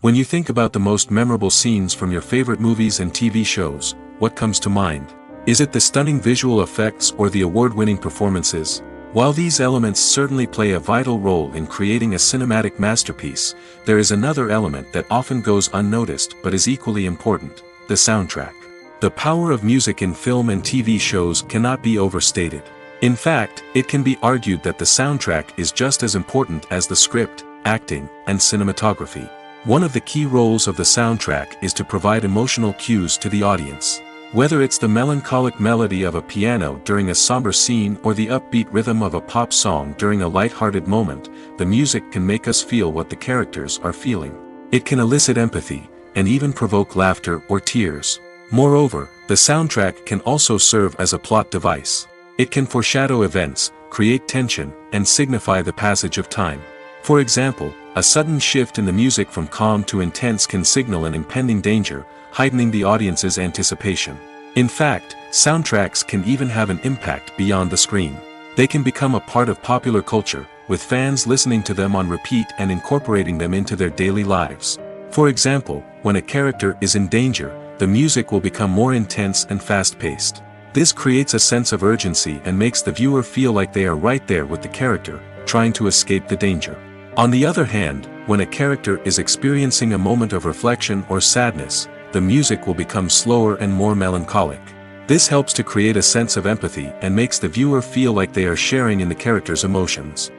Speaker 1: When you think about the most memorable scenes from your favorite movies and TV shows, what comes to mind? Is it the stunning visual effects or the award-winning performances? While these elements certainly play a vital role in creating a cinematic masterpiece, there is another element that often goes unnoticed but is equally important: the soundtrack. The power of music in film and TV shows cannot be overstated. In fact, it can be argued that the soundtrack is just as important as the script, acting, and cinematography. One of the key roles of the soundtrack is to provide emotional cues to the audience. Whether it's the melancholic melody of a piano during a somber scene or the upbeat rhythm of a pop song during a light-hearted moment, the music can make us feel what the characters are feeling. It can elicit empathy, and even provoke laughter or tears. Moreover, the soundtrack can also serve as a plot device. It can foreshadow events, create tension, and signify the passage of time. For example, a sudden shift in the music from calm to intense can signal an impending danger, heightening the audience's anticipation. In fact, soundtracks can even have an impact beyond the screen. They can become a part of popular culture, with fans listening to them on repeat and incorporating them into their daily lives. For example, when a character is in danger, the music will become more intense and fast-paced. This creates a sense of urgency and makes the viewer feel like they are right there with the character, trying to escape the danger. On the other hand, when a character is experiencing a moment of reflection or sadness, the music will become slower and more melancholic. This helps to create a sense of empathy and makes the viewer feel like they are sharing in the character's emotions.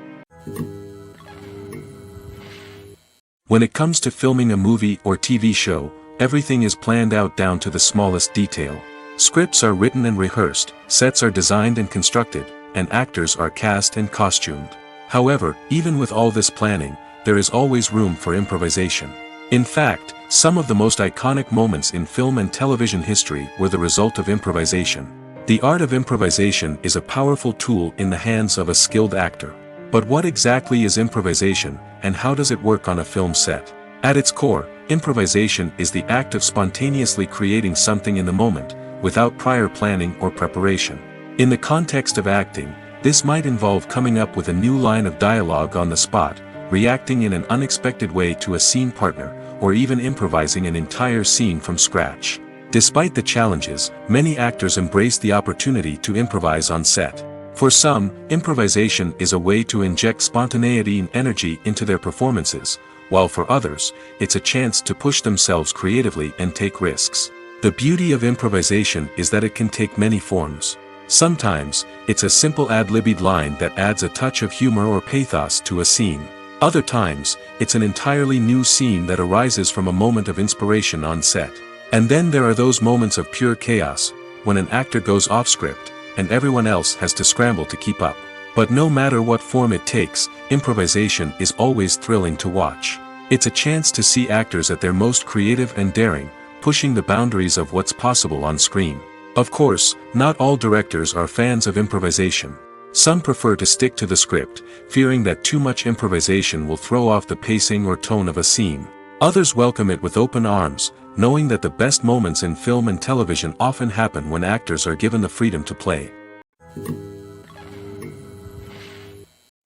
Speaker 1: When it comes to filming a movie or TV show, everything is planned out down to the smallest detail. Scripts are written and rehearsed, sets are designed and constructed, and actors are cast and costumed. However, even with all this planning, there is always room for improvisation. In fact, some of the most iconic moments in film and television history were the result of improvisation. The art of improvisation is a powerful tool in the hands of a skilled actor. But what exactly is improvisation, and how does it work on a film set? At its core, improvisation is the act of spontaneously creating something in the moment, without prior planning or preparation. In the context of acting, this might involve coming up with a new line of dialogue on the spot, reacting in an unexpected way to a scene partner, or even improvising an entire scene from scratch. Despite the challenges, many actors embrace the opportunity to improvise on set. For some, improvisation is a way to inject spontaneity and energy into their performances, while for others, it's a chance to push themselves creatively and take risks. The beauty of improvisation is that it can take many forms. Sometimes, it's a simple ad-libbed line that adds a touch of humor or pathos to a scene. Other times, it's an entirely new scene that arises from a moment of inspiration on set. And then there are those moments of pure chaos, when an actor goes off script, and everyone else has to scramble to keep up. But no matter what form it takes, improvisation is always thrilling to watch. It's a chance to see actors at their most creative and daring, pushing the boundaries of what's possible on screen. Of course, not all directors are fans of improvisation. Some prefer to stick to the script, fearing that too much improvisation will throw off the pacing or tone of a scene. Others welcome it with open arms, knowing that the best moments in film and television often happen when actors are given the freedom to play.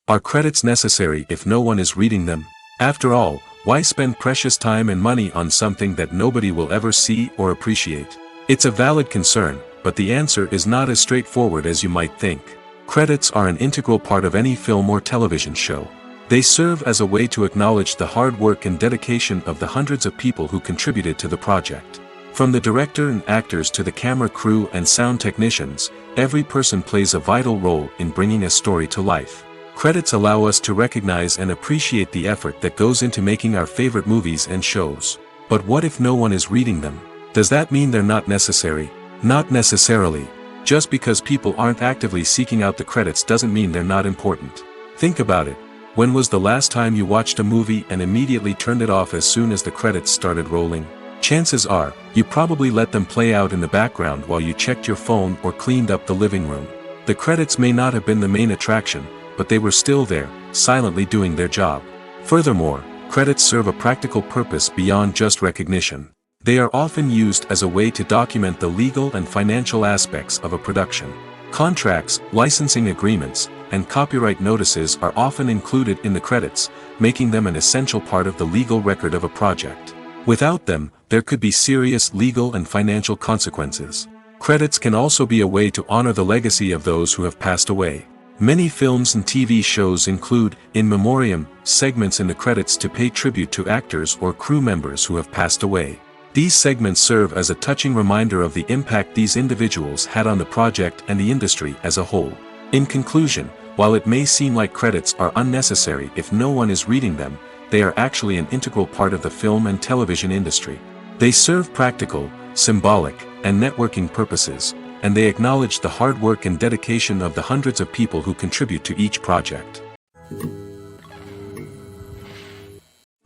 Speaker 1: Are credits necessary if no one is reading them? After all, why spend precious time and money on something that nobody will ever see or appreciate? It's a valid concern, but the answer is not as straightforward as you might think. Credits are an integral part of any film or television show. They serve as a way to acknowledge the hard work and dedication of the hundreds of people who contributed to the project. From the director and actors to the camera crew and sound technicians, every person plays a vital role in bringing a story to life. Credits allow us to recognize and appreciate the effort that goes into making our favorite movies and shows. But what if no one is reading them? Does that mean they're not necessary? Not necessarily. Just because people aren't actively seeking out the credits doesn't mean they're not important. Think about it. When was the last time you watched a movie and immediately turned it off as soon as the credits started rolling? Chances are, you probably let them play out in the background while you checked your phone or cleaned up the living room. The credits may not have been the main attraction, but they were still there, silently doing their job. Furthermore, credits serve a practical purpose beyond just recognition. They are often used as a way to document the legal and financial aspects of a production. Contracts, licensing agreements, and copyright notices are often included in the credits, making them an essential part of the legal record of a project. Without them, there could be serious legal and financial consequences. Credits can also be a way to honor the legacy of those who have passed away. Many films and TV shows include, in memoriam, segments in the credits to pay tribute to actors or crew members who have passed away. These segments serve as a touching reminder of the impact these individuals had on the project and the industry as a whole. In conclusion, while it may seem like credits are unnecessary if no one is reading them, they are actually an integral part of the film and television industry. They serve practical, symbolic, and networking purposes, and they acknowledge the hard work and dedication of the hundreds of people who contribute to each project.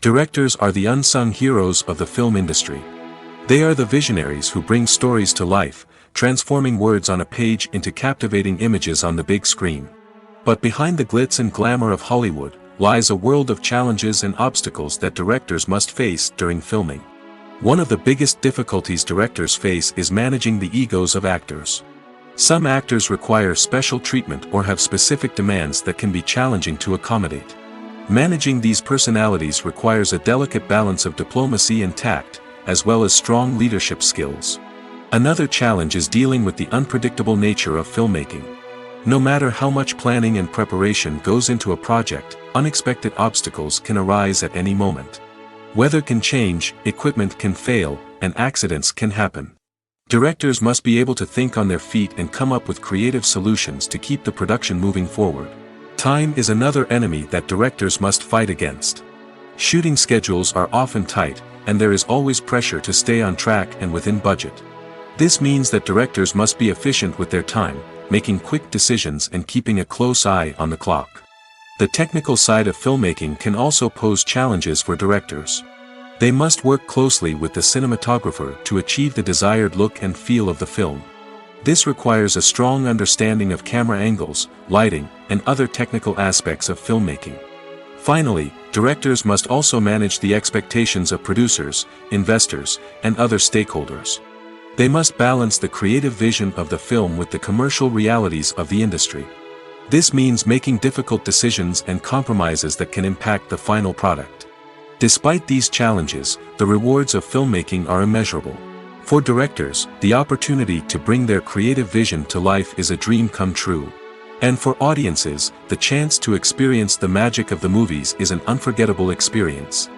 Speaker 1: Directors are the unsung heroes of the film industry. They are the visionaries who bring stories to life, transforming words on a page into captivating images on the big screen. But behind the glitz and glamour of Hollywood, lies a world of challenges and obstacles that directors must face during filming. One of the biggest difficulties directors face is managing the egos of actors. Some actors require special treatment or have specific demands that can be challenging to accommodate. Managing these personalities requires a delicate balance of diplomacy and tact, as well as strong leadership skills. Another challenge is dealing with the unpredictable nature of filmmaking. No matter how much planning and preparation goes into a project, unexpected obstacles can arise at any moment. Weather can change, equipment can fail, and accidents can happen. Directors must be able to think on their feet and come up with creative solutions to keep the production moving forward. Time is another enemy that directors must fight against. Shooting schedules are often tight, and there is always pressure to stay on track and within budget. This means that directors must be efficient with their time, making quick decisions and keeping a close eye on the clock. The technical side of filmmaking can also pose challenges for directors. They must work closely with the cinematographer to achieve the desired look and feel of the film. This requires a strong understanding of camera angles, lighting, and other technical aspects of filmmaking. Finally, directors must also manage the expectations of producers, investors, and other stakeholders. They must balance the creative vision of the film with the commercial realities of the industry. This means making difficult decisions and compromises that can impact the final product. Despite these challenges, the rewards of filmmaking are immeasurable. For directors, the opportunity to bring their creative vision to life is a dream come true. And for audiences, the chance to experience the magic of the movies is an unforgettable experience.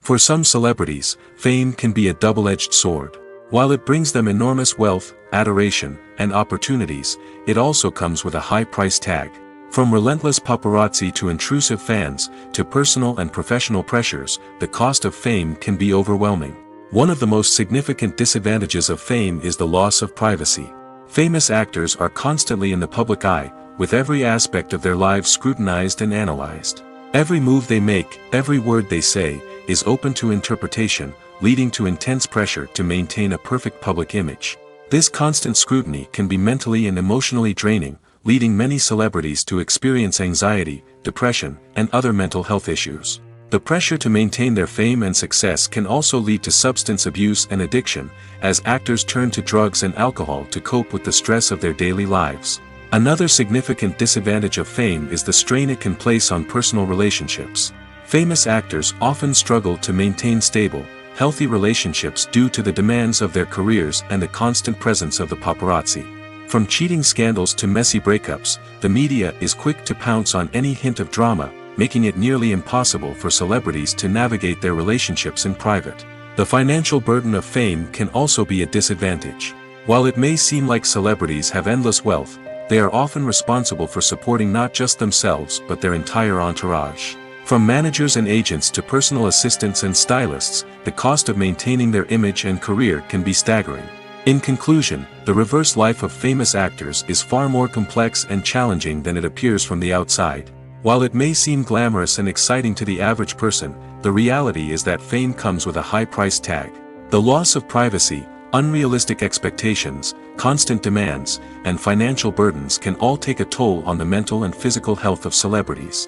Speaker 1: For some celebrities, fame can be a double-edged sword. While it brings them enormous wealth, adoration, and opportunities, it also comes with a high price tag. From relentless paparazzi to intrusive fans, to personal and professional pressures, the cost of fame can be overwhelming. One of the most significant disadvantages of fame is the loss of privacy. Famous actors are constantly in the public eye, with every aspect of their lives scrutinized and analyzed. Every move they make, every word they say, is open to interpretation, leading to intense pressure to maintain a perfect public image. This constant scrutiny can be mentally and emotionally draining, leading many celebrities to experience anxiety, depression, and other mental health issues. The pressure to maintain their fame and success can also lead to substance abuse and addiction, as actors turn to drugs and alcohol to cope with the stress of their daily lives. Another significant disadvantage of fame is the strain it can place on personal relationships. Famous actors often struggle to maintain stable, healthy relationships due to the demands of their careers and the constant presence of the paparazzi. From cheating scandals to messy breakups, the media is quick to pounce on any hint of drama, making it nearly impossible for celebrities to navigate their relationships in private. The financial burden of fame can also be a disadvantage. While it may seem like celebrities have endless wealth, they are often responsible for supporting not just themselves but their entire entourage. From managers and agents to personal assistants and stylists, the cost of maintaining their image and career can be staggering. In conclusion, the reverse life of famous actors is far more complex and challenging than it appears from the outside. While it may seem glamorous and exciting to the average person, the reality is that fame comes with a high price tag. The loss of privacy, unrealistic expectations, constant demands, and financial burdens can all take a toll on the mental and physical health of celebrities.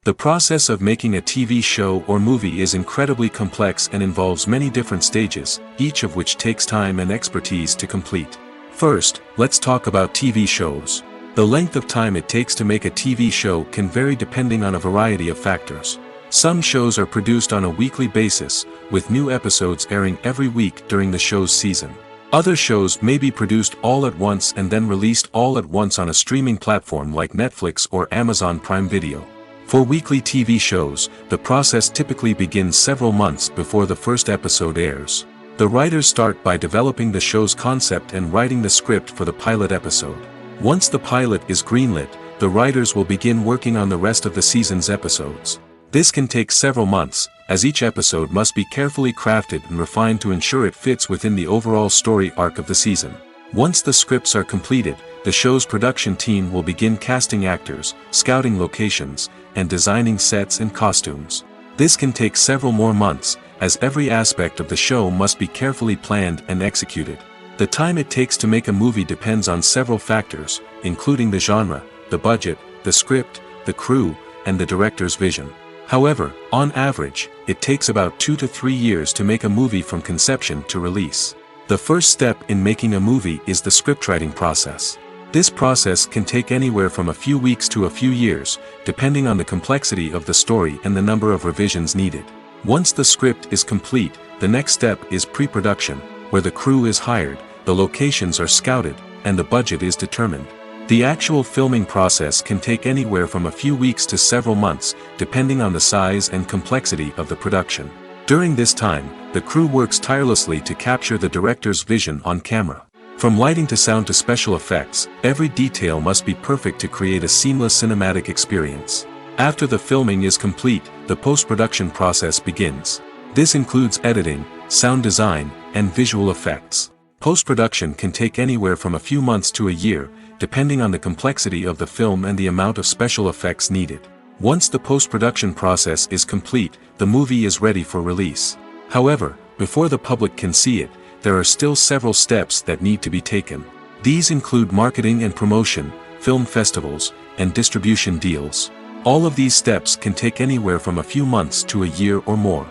Speaker 1: The process of making a TV show or movie is incredibly complex and involves many different stages, each of which takes time and expertise to complete. First, let's talk about TV shows. The length of time it takes to make a TV show can vary depending on a variety of factors. Some shows are produced on a weekly basis, with new episodes airing every week during the show's season. Other shows may be produced all at once and then released all at once on a streaming platform like Netflix or Amazon Prime Video. For weekly TV shows, the process typically begins several months before the first episode airs. The writers start by developing the show's concept and writing the script for the pilot episode. Once the pilot is greenlit, the writers will begin working on the rest of the season's episodes. This can take several months, as each episode must be carefully crafted and refined to ensure it fits within the overall story arc of the season. Once the scripts are completed, the show's production team will begin casting actors, scouting locations, and designing sets and costumes. This can take several more months, as every aspect of the show must be carefully planned and executed. The time it takes to make a movie depends on several factors, including the genre, the budget, the script, the crew, and the director's vision. However, on average, it takes about 2 to 3 years to make a movie from conception to release. The first step in making a movie is the scriptwriting process. This process can take anywhere from a few weeks to a few years, depending on the complexity of the story and the number of revisions needed. Once the script is complete, the next step is pre-production, where the crew is hired, the locations are scouted, and the budget is determined. The actual filming process can take anywhere from a few weeks to several months, depending on the size and complexity of the production. During this time, the crew works tirelessly to capture the director's vision on camera. From lighting to sound to special effects, every detail must be perfect to create a seamless cinematic experience. After the filming is complete, the post-production process begins. This includes editing, sound design, and visual effects. Post-production can take anywhere from a few months to a year, depending on the complexity of the film and the amount of special effects needed. Once the post-production process is complete, the movie is ready for release. However, before the public can see it, there are still several steps that need to be taken. These include marketing and promotion, film festivals, and distribution deals. All of these steps can take anywhere from a few months to a year or more.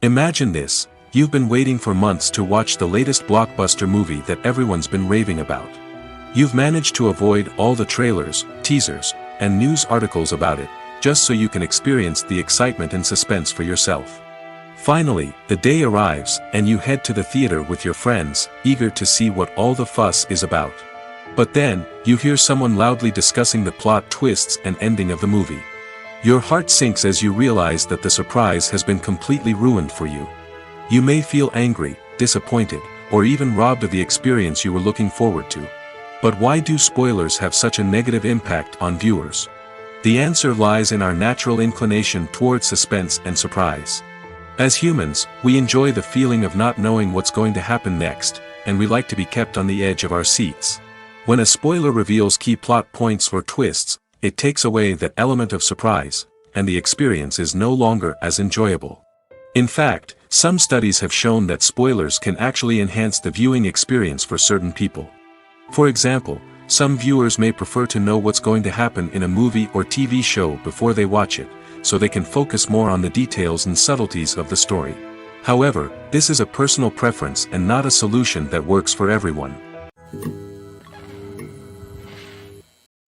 Speaker 1: Imagine this: you've been waiting for months to watch the latest blockbuster movie that everyone's been raving about. You've managed to avoid all the trailers, teasers, and news articles about it, just so you can experience the excitement and suspense for yourself. Finally, the day arrives, and you head to the theater with your friends, eager to see what all the fuss is about. But then, you hear someone loudly discussing the plot twists and ending of the movie. Your heart sinks as you realize that the surprise has been completely ruined for you. You may feel angry, disappointed, or even robbed of the experience you were looking forward to. But why do spoilers have such a negative impact on viewers? The answer lies in our natural inclination towards suspense and surprise. As humans, we enjoy the feeling of not knowing what's going to happen next, and we like to be kept on the edge of our seats. When a spoiler reveals key plot points or twists, it takes away that element of surprise, and the experience is no longer as enjoyable. In fact, some studies have shown that spoilers can actually enhance the viewing experience for certain people. For example, some viewers may prefer to know what's going to happen in a movie or TV show before they watch it, so they can focus more on the details and subtleties of the story. However, this is a personal preference and not a solution that works for everyone.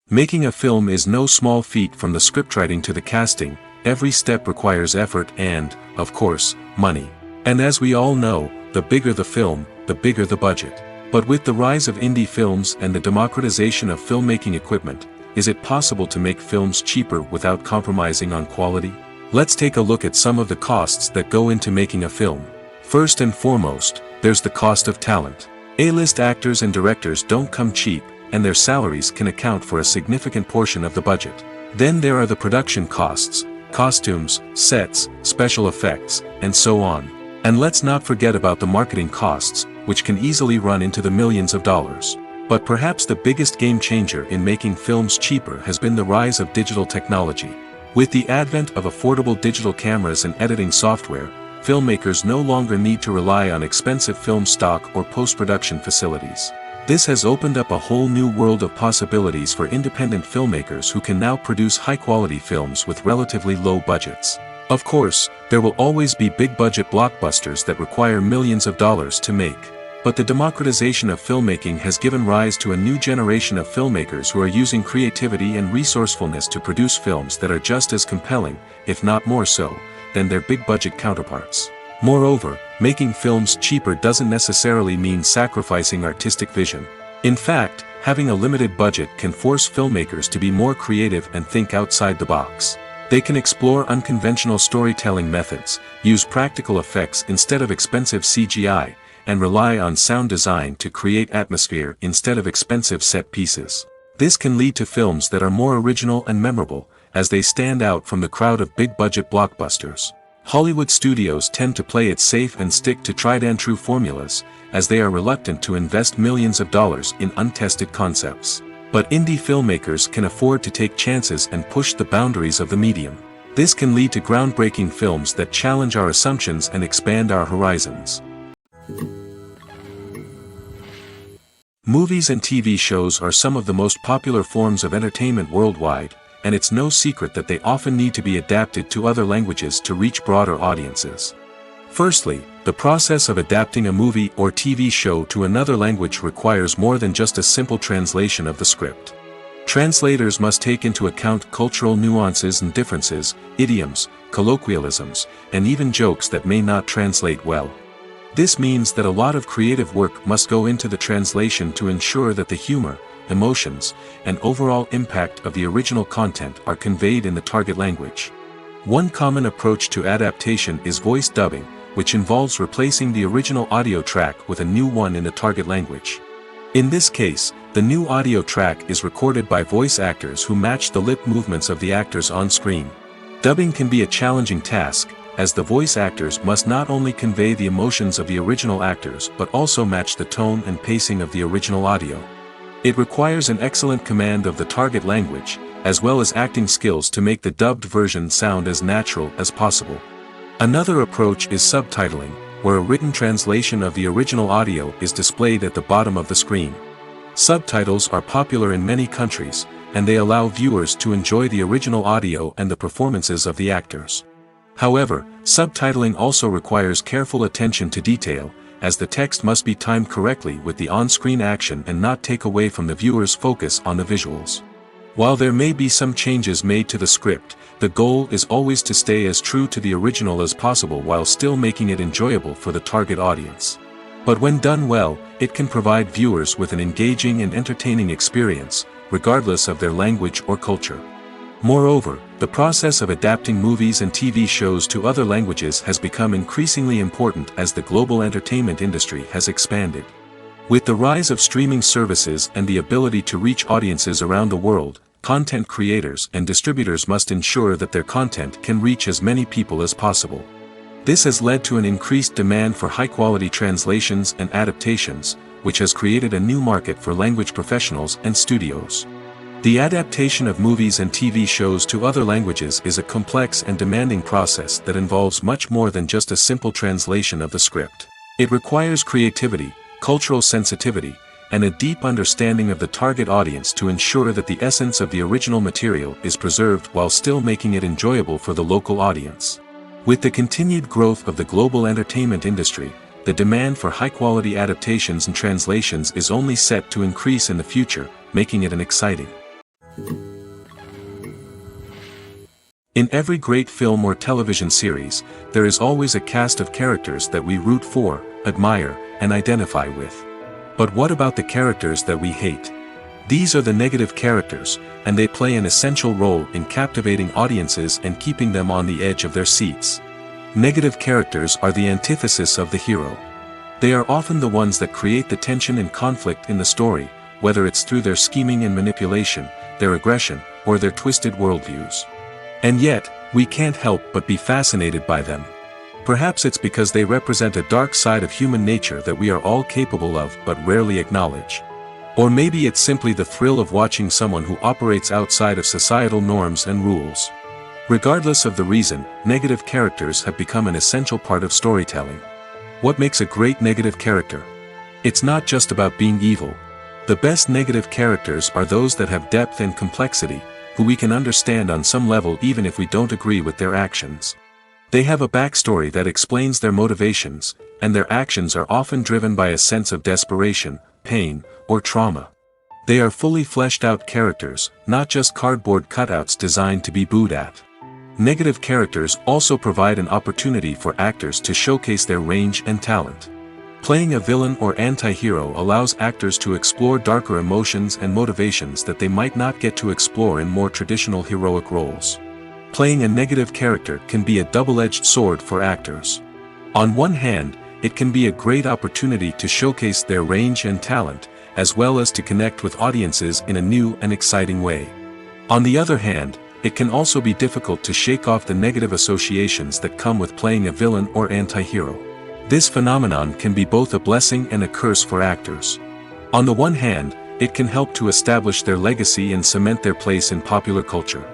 Speaker 1: Making a film is no small feat. From the scriptwriting to the casting, every step requires effort and, of course, money. And as we all know, the bigger the film, the bigger the budget. But with the rise of indie films and the democratization of filmmaking equipment, is it possible to make films cheaper without compromising on quality? Let's take a look at some of the costs that go into making a film. First and foremost, there's the cost of talent. A-list actors and directors don't come cheap, and their salaries can account for a significant portion of the budget. Then there are the production costs, costumes, sets, special effects, and so on. And let's not forget about the marketing costs, which can easily run into the millions of dollars. But perhaps the biggest game changer in making films cheaper has been the rise of digital technology. With the advent of affordable digital cameras and editing software, filmmakers no longer need to rely on expensive film stock or post-production facilities. This has opened up a whole new world of possibilities for independent filmmakers who can now produce high-quality films with relatively low budgets. Of course, there will always be big-budget blockbusters that require millions of dollars to make. But the democratization of filmmaking has given rise to a new generation of filmmakers who are using creativity and resourcefulness to produce films that are just as compelling, if not more so, than their big-budget counterparts. Moreover, making films cheaper doesn't necessarily mean sacrificing artistic vision. In fact, having a limited budget can force filmmakers to be more creative and think outside the box. They can explore unconventional storytelling methods, use practical effects instead of expensive CGI, and rely on sound design to create atmosphere instead of expensive set pieces. This can lead to films that are more original and memorable, as they stand out from the crowd of big-budget blockbusters. Hollywood studios tend to play it safe and stick to tried-and-true formulas, as they are reluctant to invest millions of dollars in untested concepts. But indie filmmakers can afford to take chances and push the boundaries of the medium. This can lead to groundbreaking films that challenge our assumptions and expand our horizons. Movies and TV shows are some of the most popular forms of entertainment worldwide, and it's no secret that they often need to be adapted to other languages to reach broader audiences. Firstly, the process of adapting a movie or TV show to another language requires more than just a simple translation of the script. Translators must take into account cultural nuances and differences, idioms, colloquialisms, and even jokes that may not translate well. This means that a lot of creative work must go into the translation to ensure that the humor, emotions, and overall impact of the original content are conveyed in the target language. One common approach to adaptation is voice dubbing, which involves replacing the original audio track with a new one in the target language. In this case, the new audio track is recorded by voice actors who match the lip movements of the actors on screen. Dubbing can be a challenging task, as the voice actors must not only convey the emotions of the original actors but also match the tone and pacing of the original audio. It requires an excellent command of the target language, as well as acting skills to make the dubbed version sound as natural as possible. Another approach is subtitling, where a written translation of the original audio is displayed at the bottom of the screen. Subtitles are popular in many countries, and they allow viewers to enjoy the original audio and the performances of the actors. However, subtitling also requires careful attention to detail, as the text must be timed correctly with the on-screen action and not take away from the viewer's focus on the visuals. While there may be some changes made to the script, the goal is always to stay as true to the original as possible while still making it enjoyable for the target audience. But when done well, it can provide viewers with an engaging and entertaining experience, regardless of their language or culture. Moreover, the process of adapting movies and TV shows to other languages has become increasingly important as the global entertainment industry has expanded. With the rise of streaming services and the ability to reach audiences around the world, content creators and distributors must ensure that their content can reach as many people as possible. This has led to an increased demand for high-quality translations and adaptations, which has created a new market for language professionals and studios. The adaptation of movies and TV shows to other languages is a complex and demanding process that involves much more than just a simple translation of the script. It requires creativity, cultural sensitivity, and a deep understanding of the target audience to ensure that the essence of the original material is preserved while still making it enjoyable for the local audience. With the continued growth of the global entertainment industry, the demand for high-quality adaptations and translations is only set to increase in the future, making it an exciting. In every great film or television series, there is always a cast of characters that we root for, admire, and identify with. But what about the characters that we hate? These are the negative characters, and they play an essential role in captivating audiences and keeping them on the edge of their seats. Negative characters are the antithesis of the hero. They are often the ones that create the tension and conflict in the story, whether it's through their scheming and manipulation, their aggression, or their twisted worldviews. And yet, we can't help but be fascinated by them. Perhaps it's because they represent a dark side of human nature that we are all capable of but rarely acknowledge. Or maybe it's simply the thrill of watching someone who operates outside of societal norms and rules. Regardless of the reason, negative characters have become an essential part of storytelling. What makes a great negative character? It's not just about being evil. The best negative characters are those that have depth and complexity, who we can understand on some level even if we don't agree with their actions. They have a backstory that explains their motivations, and their actions are often driven by a sense of desperation, pain, or trauma. They are fully fleshed out characters, not just cardboard cutouts designed to be booed at. Negative characters also provide an opportunity for actors to showcase their range and talent. Playing a villain or anti-hero allows actors to explore darker emotions and motivations that they might not get to explore in more traditional heroic roles. Playing a negative character can be a double-edged sword for actors. On one hand, it can be a great opportunity to showcase their range and talent, as well as to connect with audiences in a new and exciting way. On the other hand, it can also be difficult to shake off the negative associations that come with playing a villain or anti-hero. This phenomenon can be both a blessing and a curse for actors. On the one hand, it can help to establish their legacy and cement their place in popular culture.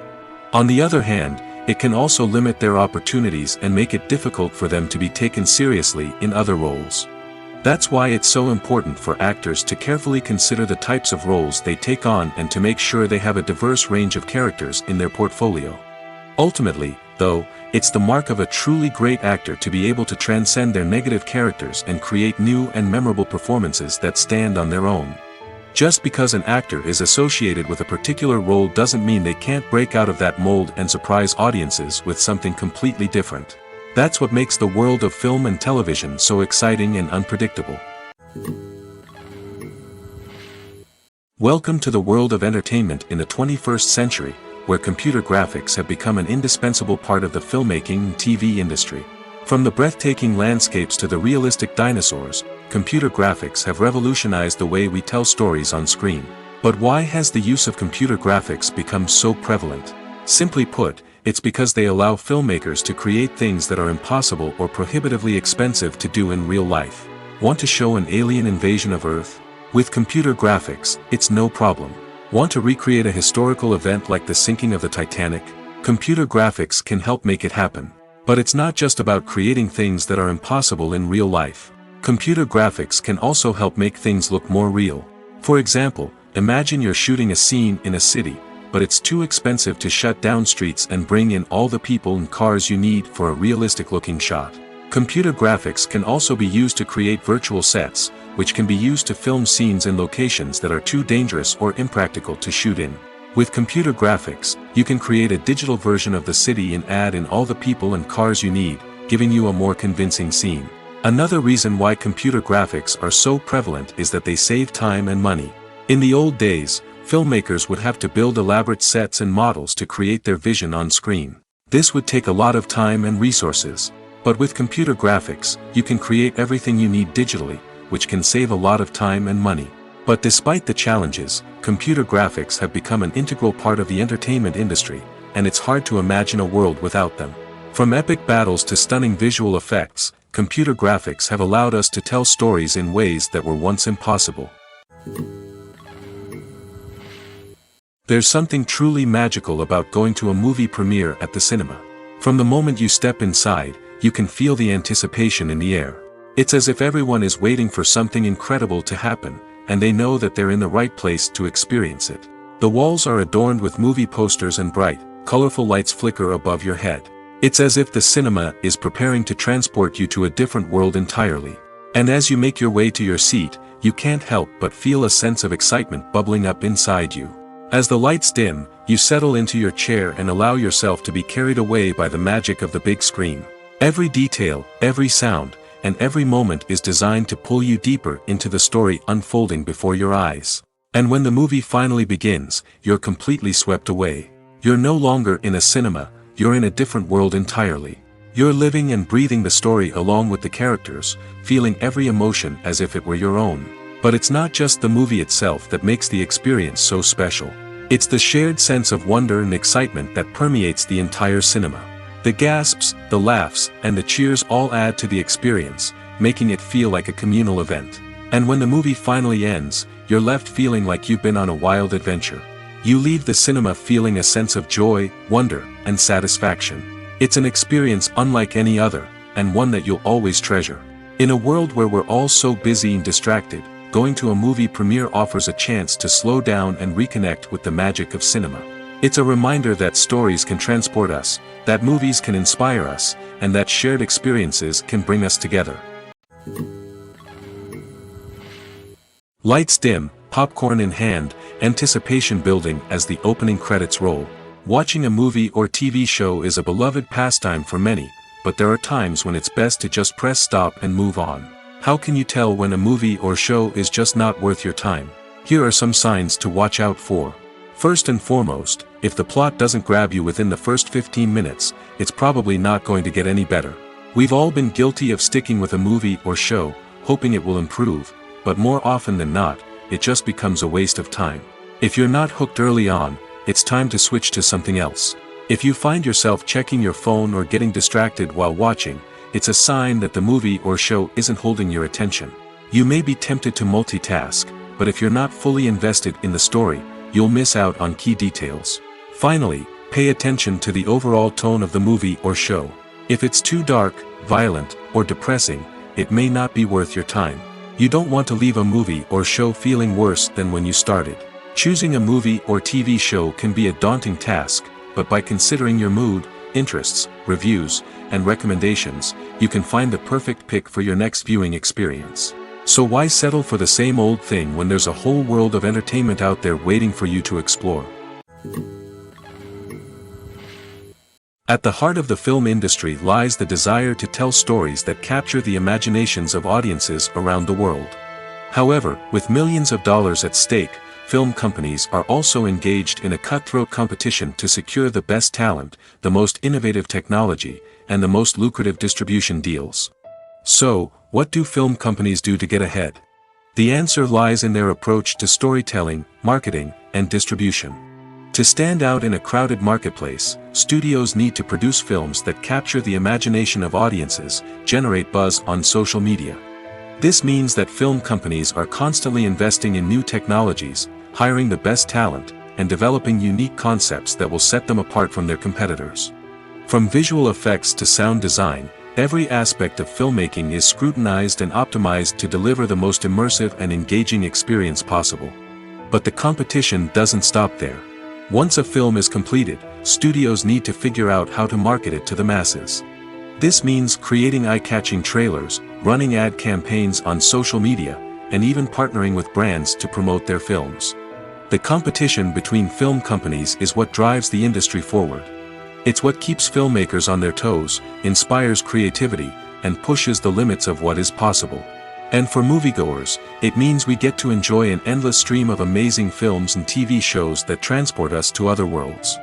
Speaker 1: On the other hand, it can also limit their opportunities and make it difficult for them to be taken seriously in other roles. That's why it's so important for actors to carefully consider the types of roles they take on and to make sure they have a diverse range of characters in their portfolio. Ultimately, though, it's the mark of a truly great actor to be able to transcend their negative characters and create new and memorable performances that stand on their own. Just because an actor is associated with a particular role doesn't mean they can't break out of that mold and surprise audiences with something completely different. That's what makes the world of film and television so exciting and unpredictable. Welcome to the world of entertainment in the 21st century, where computer graphics have become an indispensable part of the filmmaking and TV industry. From the breathtaking landscapes to the realistic dinosaurs, computer graphics have revolutionized the way we tell stories on screen. But why has the use of computer graphics become so prevalent? Simply put, it's because they allow filmmakers to create things that are impossible or prohibitively expensive to do in real life. Want to show an alien invasion of Earth? With computer graphics, it's no problem. Want to recreate a historical event like the sinking of the Titanic? Computer graphics can help make it happen. But it's not just about creating things that are impossible in real life. Computer graphics can also help make things look more real. For example, imagine you're shooting a scene in a city, but it's too expensive to shut down streets and bring in all the people and cars you need for a realistic-looking shot. Computer graphics can also be used to create virtual sets, which can be used to film scenes in locations that are too dangerous or impractical to shoot in. With computer graphics, you can create a digital version of the city and add in all the people and cars you need, giving you a more convincing scene. Another reason why computer graphics are so prevalent is that they save time and money. In the old days, filmmakers would have to build elaborate sets and models to create their vision on screen. This would take a lot of time and resources. But with computer graphics, you can create everything you need digitally, which can save a lot of time and money. But despite the challenges, computer graphics have become an integral part of the entertainment industry, and it's hard to imagine a world without them. From epic battles to stunning visual effects, computer graphics have allowed us to tell stories in ways that were once impossible. There's something truly magical about going to a movie premiere at the cinema. From the moment you step inside, you can feel the anticipation in the air. It's as if everyone is waiting for something incredible to happen, and they know that they're in the right place to experience it. The walls are adorned with movie posters and bright, colorful lights flicker above your head. It's as if the cinema is preparing to transport you to a different world entirely. And as you make your way to your seat, you can't help but feel a sense of excitement bubbling up inside you. As the lights dim, you settle into your chair and allow yourself to be carried away by the magic of the big screen. Every detail, every sound, and every moment is designed to pull you deeper into the story unfolding before your eyes. And when the movie finally begins, you're completely swept away. You're no longer in a cinema, you're in a different world entirely. You're living and breathing the story along with the characters, feeling every emotion as if it were your own. But it's not just the movie itself that makes the experience so special. It's the shared sense of wonder and excitement that permeates the entire cinema. The gasps, the laughs, and the cheers all add to the experience, making it feel like a communal event. And when the movie finally ends, you're left feeling like you've been on a wild adventure. You leave the cinema feeling a sense of joy, wonder, and satisfaction. It's an experience unlike any other, and one that you'll always treasure. In a world where we're all so busy and distracted, going to a movie premiere offers a chance to slow down and reconnect with the magic of cinema. It's a reminder that stories can transport us, that movies can inspire us, and that shared experiences can bring us together. Lights dim, popcorn in hand, anticipation building as the opening credits roll. Watching a movie or TV show is a beloved pastime for many, but there are times when it's best to just press stop and move on. How can you tell when a movie or show is just not worth your time? Here are some signs to watch out for. First and foremost, if the plot doesn't grab you within the first 15 minutes, it's probably not going to get any better. We've all been guilty of sticking with a movie or show, hoping it will improve, but more often than not, it just becomes a waste of time. If you're not hooked early on, it's time to switch to something else. If you find yourself checking your phone or getting distracted while watching, it's a sign that the movie or show isn't holding your attention. You may be tempted to multitask, but if you're not fully invested in the story, you'll miss out on key details. Finally, pay attention to the overall tone of the movie or show. If it's too dark, violent, or depressing, it may not be worth your time. You don't want to leave a movie or show feeling worse than when you started. Choosing a movie or TV show can be a daunting task, but by considering your mood, interests, reviews, and recommendations, you can find the perfect pick for your next viewing experience. So why settle for the same old thing when there's a whole world of entertainment out there waiting for you to explore? At the heart of the film industry lies the desire to tell stories that capture the imaginations of audiences around the world. However, with millions of dollars at stake, film companies are also engaged in a cutthroat competition to secure the best talent, the most innovative technology, and the most lucrative distribution deals. So, what do film companies do to get ahead? The answer lies in their approach to storytelling, marketing, and distribution. To stand out in a crowded marketplace, studios need to produce films that capture the imagination of audiences, generate buzz on social media. This means that film companies are constantly investing in new technologies, hiring the best talent, and developing unique concepts that will set them apart from their competitors. From visual effects to sound design, every aspect of filmmaking is scrutinized and optimized to deliver the most immersive and engaging experience possible. But the competition doesn't stop there. Once a film is completed, studios need to figure out how to market it to the masses. This means creating eye-catching trailers, running ad campaigns on social media, and even partnering with brands to promote their films. The competition between film companies is what drives the industry forward. It's what keeps filmmakers on their toes, inspires creativity, and pushes the limits of what is possible. And for moviegoers, it means we get to enjoy an endless stream of amazing films and TV shows that transport us to other worlds.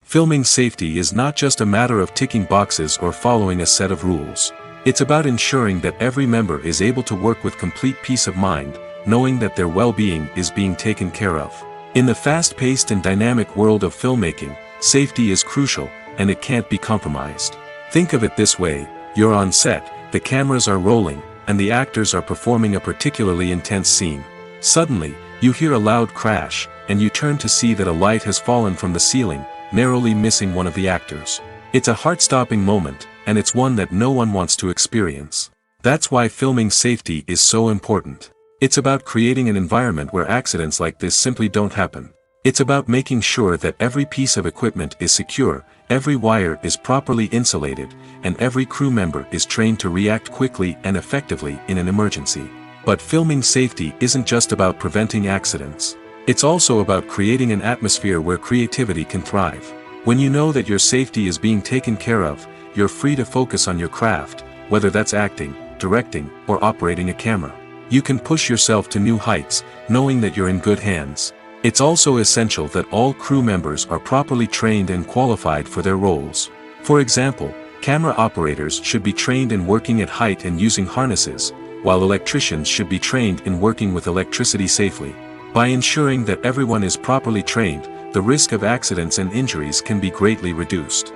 Speaker 1: Filming safety is not just a matter of ticking boxes or following a set of rules. It's about ensuring that every member is able to work with complete peace of mind, knowing that their well-being is being taken care of. In the fast-paced and dynamic world of filmmaking, safety is crucial, and it can't be compromised. Think of it this way: you're on set, the cameras are rolling, and the actors are performing a particularly intense scene. Suddenly, you hear a loud crash, and you turn to see that a light has fallen from the ceiling, narrowly missing one of the actors. It's a heart-stopping moment, and it's one that no one wants to experience. That's why filming safety is so important. It's about creating an environment where accidents like this simply don't happen. It's about making sure that every piece of equipment is secure, every wire is properly insulated, and every crew member is trained to react quickly and effectively in an emergency. But filming safety isn't just about preventing accidents. It's also about creating an atmosphere where creativity can thrive. When you know that your safety is being taken care of, you're free to focus on your craft, whether that's acting, directing, or operating a camera. You can push yourself to new heights, knowing that you're in good hands. It's also essential that all crew members are properly trained and qualified for their roles. For example, camera operators should be trained in working at height and using harnesses, while electricians should be trained in working with electricity safely. By ensuring that everyone is properly trained, the risk of accidents and injuries can be greatly reduced.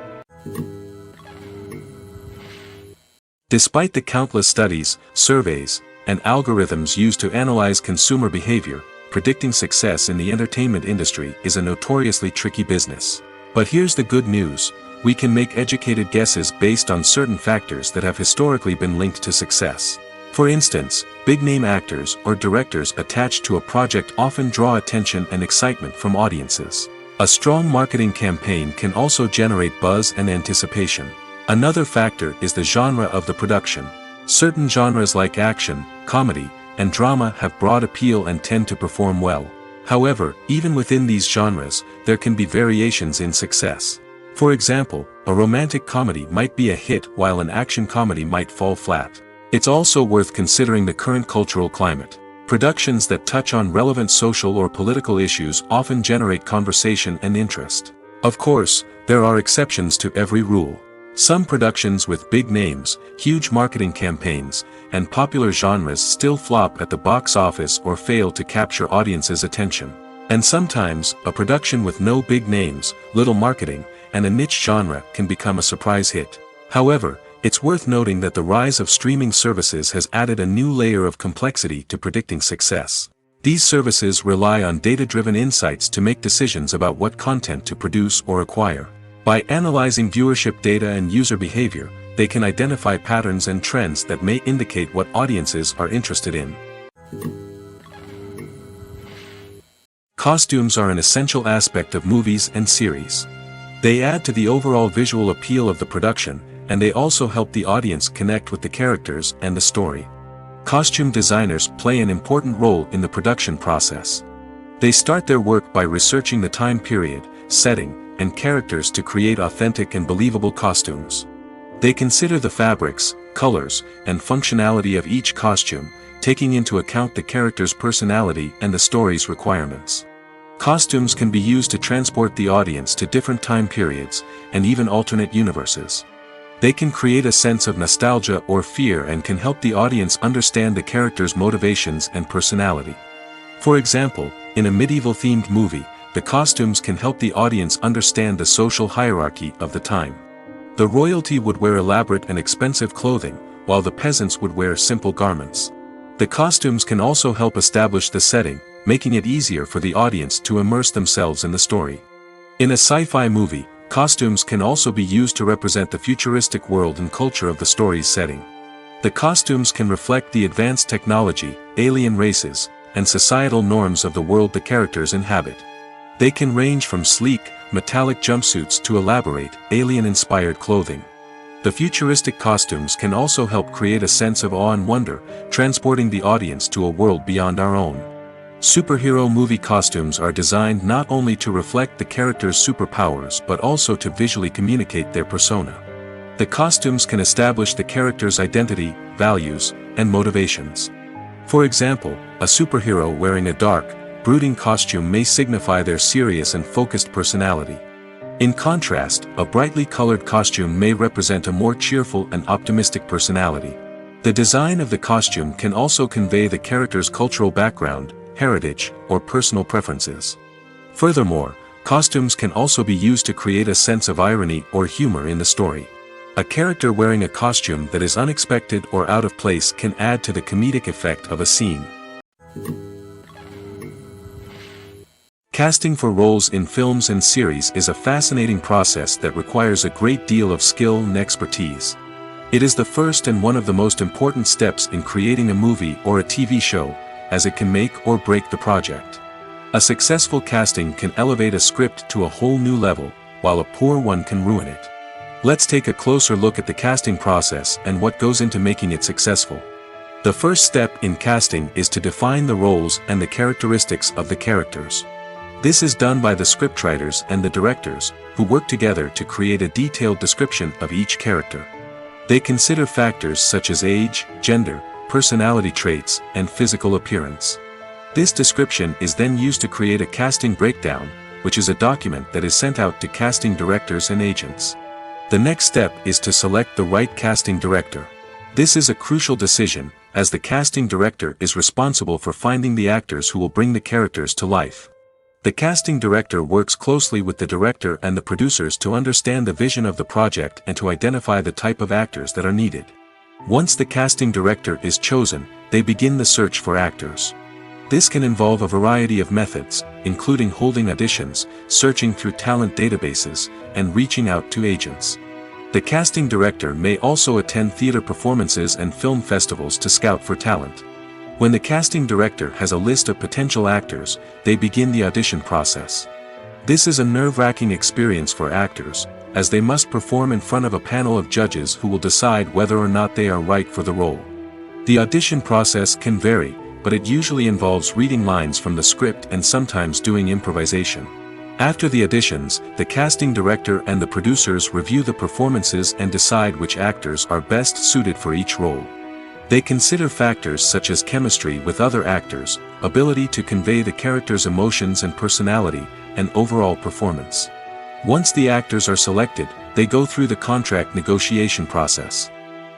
Speaker 1: Despite the countless studies, surveys, and algorithms used to analyze consumer behavior, predicting success in the entertainment industry is a notoriously tricky business. But here's the good news: we can make educated guesses based on certain factors that have historically been linked to success. For instance, big-name actors or directors attached to a project often draw attention and excitement from audiences. A strong marketing campaign can also generate buzz and anticipation. Another factor is the genre of the production. Certain genres like action, comedy, and drama have broad appeal and tend to perform well. However, even within these genres, there can be variations in success. For example, a romantic comedy might be a hit while an action comedy might fall flat. It's also worth considering the current cultural climate. Productions that touch on relevant social or political issues often generate conversation and interest. Of course, there are exceptions to every rule. Some productions with big names, huge marketing campaigns, and popular genres still flop at the box office or fail to capture audiences' attention. And sometimes, a production with no big names, little marketing, and a niche genre can become a surprise hit. However, it's worth noting that the rise of streaming services has added a new layer of complexity to predicting success. These services rely on data-driven insights to make decisions about what content to produce or acquire. By analyzing viewership data and user behavior, they can identify patterns and trends that may indicate what audiences are interested in. Costumes are an essential aspect of movies and series. They add to the overall visual appeal of the production, and they also help the audience connect with the characters and the story. Costume designers play an important role in the production process. They start their work by researching the time period, setting, and characters to create authentic and believable costumes. They consider the fabrics, colors, and functionality of each costume, taking into account the character's personality and the story's requirements. Costumes can be used to transport the audience to different time periods, and even alternate universes. They can create a sense of nostalgia or fear and can help the audience understand the character's motivations and personality. For example, in a medieval-themed movie, the costumes can help the audience understand the social hierarchy of the time. The royalty would wear elaborate and expensive clothing, while the peasants would wear simple garments. The costumes can also help establish the setting, making it easier for the audience to immerse themselves in the story. In a sci-fi movie, costumes can also be used to represent the futuristic world and culture of the story's setting. The costumes can reflect the advanced technology, alien races, and societal norms of the world the characters inhabit. They can range from sleek, metallic jumpsuits to elaborate, alien-inspired clothing. The futuristic costumes can also help create a sense of awe and wonder, transporting the audience to a world beyond our own. Superhero movie costumes are designed not only to reflect the character's superpowers but also to visually communicate their persona. The costumes can establish the character's identity, values, and motivations. For example, a superhero wearing a dark, brooding costume may signify their serious and focused personality. In contrast, a brightly colored costume may represent a more cheerful and optimistic personality. The design of the costume can also convey the character's cultural background, heritage, or personal preferences. Furthermore, costumes can also be used to create a sense of irony or humor in the story. A character wearing a costume that is unexpected or out of place can add to the comedic effect of a scene. Casting for roles in films and series is a fascinating process that requires a great deal of skill and expertise. It is the first and one of the most important steps in creating a movie or a TV show, as it can make or break the project. A successful casting can elevate a script to a whole new level, while a poor one can ruin it. Let's take a closer look at the casting process and what goes into making it successful. The first step in casting is to define the roles and the characteristics of the characters. This is done by the scriptwriters and the directors, who work together to create a detailed description of each character. They consider factors such as age, gender, personality traits, and physical appearance. This description is then used to create a casting breakdown, which is a document that is sent out to casting directors and agents. The next step is to select the right casting director. This is a crucial decision, as the casting director is responsible for finding the actors who will bring the characters to life. The casting director works closely with the director and the producers to understand the vision of the project and to identify the type of actors that are needed. Once the casting director is chosen, they begin the search for actors. This can involve a variety of methods, including holding auditions, searching through talent databases, and reaching out to agents. The casting director may also attend theater performances and film festivals to scout for talent. When the casting director has a list of potential actors, they begin the audition process. This is a nerve-wracking experience for actors, as they must perform in front of a panel of judges who will decide whether or not they are right for the role. The audition process can vary, but it usually involves reading lines from the script and sometimes doing improvisation. After the auditions, the casting director and the producers review the performances and decide which actors are best suited for each role. They consider factors such as chemistry with other actors, ability to convey the character's emotions and personality, and overall performance. Once the actors are selected, they go through the contract negotiation process.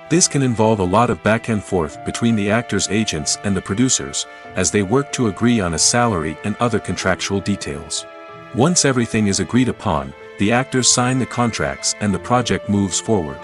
Speaker 1: This can involve a lot of back and forth between the actors' agents and the producers, as they work to agree on a salary and other contractual details. Once everything is agreed upon, the actors sign the contracts and the project moves forward.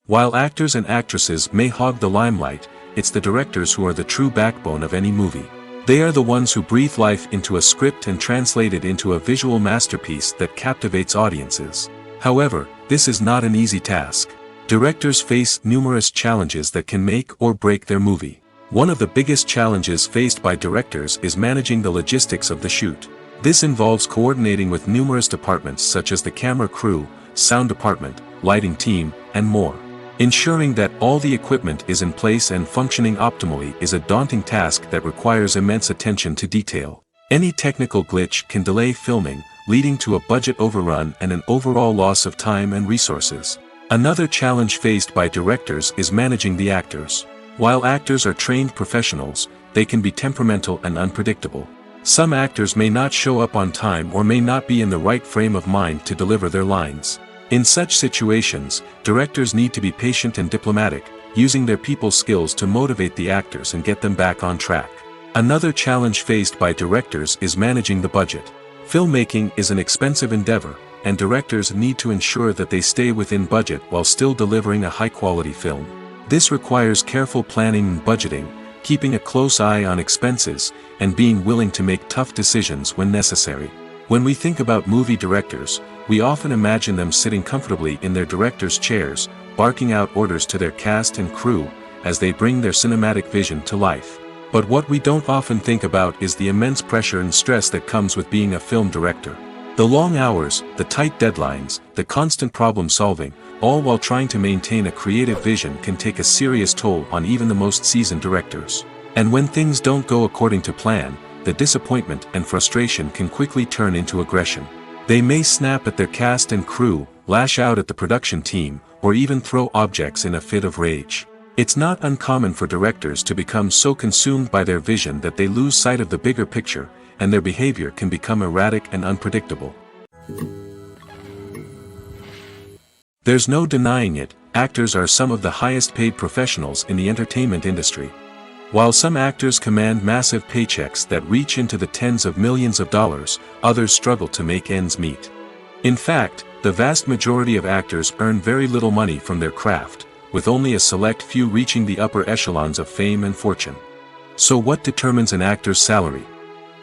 Speaker 1: While actors and actresses may hog the limelight, it's the directors who are the true backbone of any movie. They are the ones who breathe life into a script and translate it into a visual masterpiece that captivates audiences. However, this is not an easy task. Directors face numerous challenges that can make or break their movie. One of the biggest challenges faced by directors is managing the logistics of the shoot. This involves coordinating with numerous departments such as the camera crew, sound department, lighting team, and more. Ensuring that all the equipment is in place and functioning optimally is a daunting task that requires immense attention to detail. Any technical glitch can delay filming, leading to a budget overrun and an overall loss of time and resources. Another challenge faced by directors is managing the actors. While actors are trained professionals, they can be temperamental and unpredictable. Some actors may not show up on time or may not be in the right frame of mind to deliver their lines. In such situations, directors need to be patient and diplomatic, using their people skills to motivate the actors and get them back on track. Another challenge faced by directors is managing the budget. Filmmaking is an expensive endeavor, and directors need to ensure that they stay within budget while still delivering a high-quality film. This requires careful planning and budgeting, keeping a close eye on expenses, and being willing to make tough decisions when necessary. When we think about movie directors, we often imagine them sitting comfortably in their director's chairs, barking out orders to their cast and crew, as they bring their cinematic vision to life. But what we don't often think about is the immense pressure and stress that comes with being a film director. The long hours, the tight deadlines, the constant problem solving, all while trying to maintain a creative vision can take a serious toll on even the most seasoned directors. And when things don't go according to plan, the disappointment and frustration can quickly turn into aggression. They may snap at their cast and crew, lash out at the production team, or even throw objects in a fit of rage. It's not uncommon for directors to become so consumed by their vision that they lose sight of the bigger picture, and their behavior can become erratic and unpredictable. There's no denying it, actors are some of the highest paid professionals in the entertainment industry. While some actors command massive paychecks that reach into the tens of millions of dollars, others struggle to make ends meet. In fact, the vast majority of actors earn very little money from their craft, with only a select few reaching the upper echelons of fame and fortune. So what determines an actor's salary?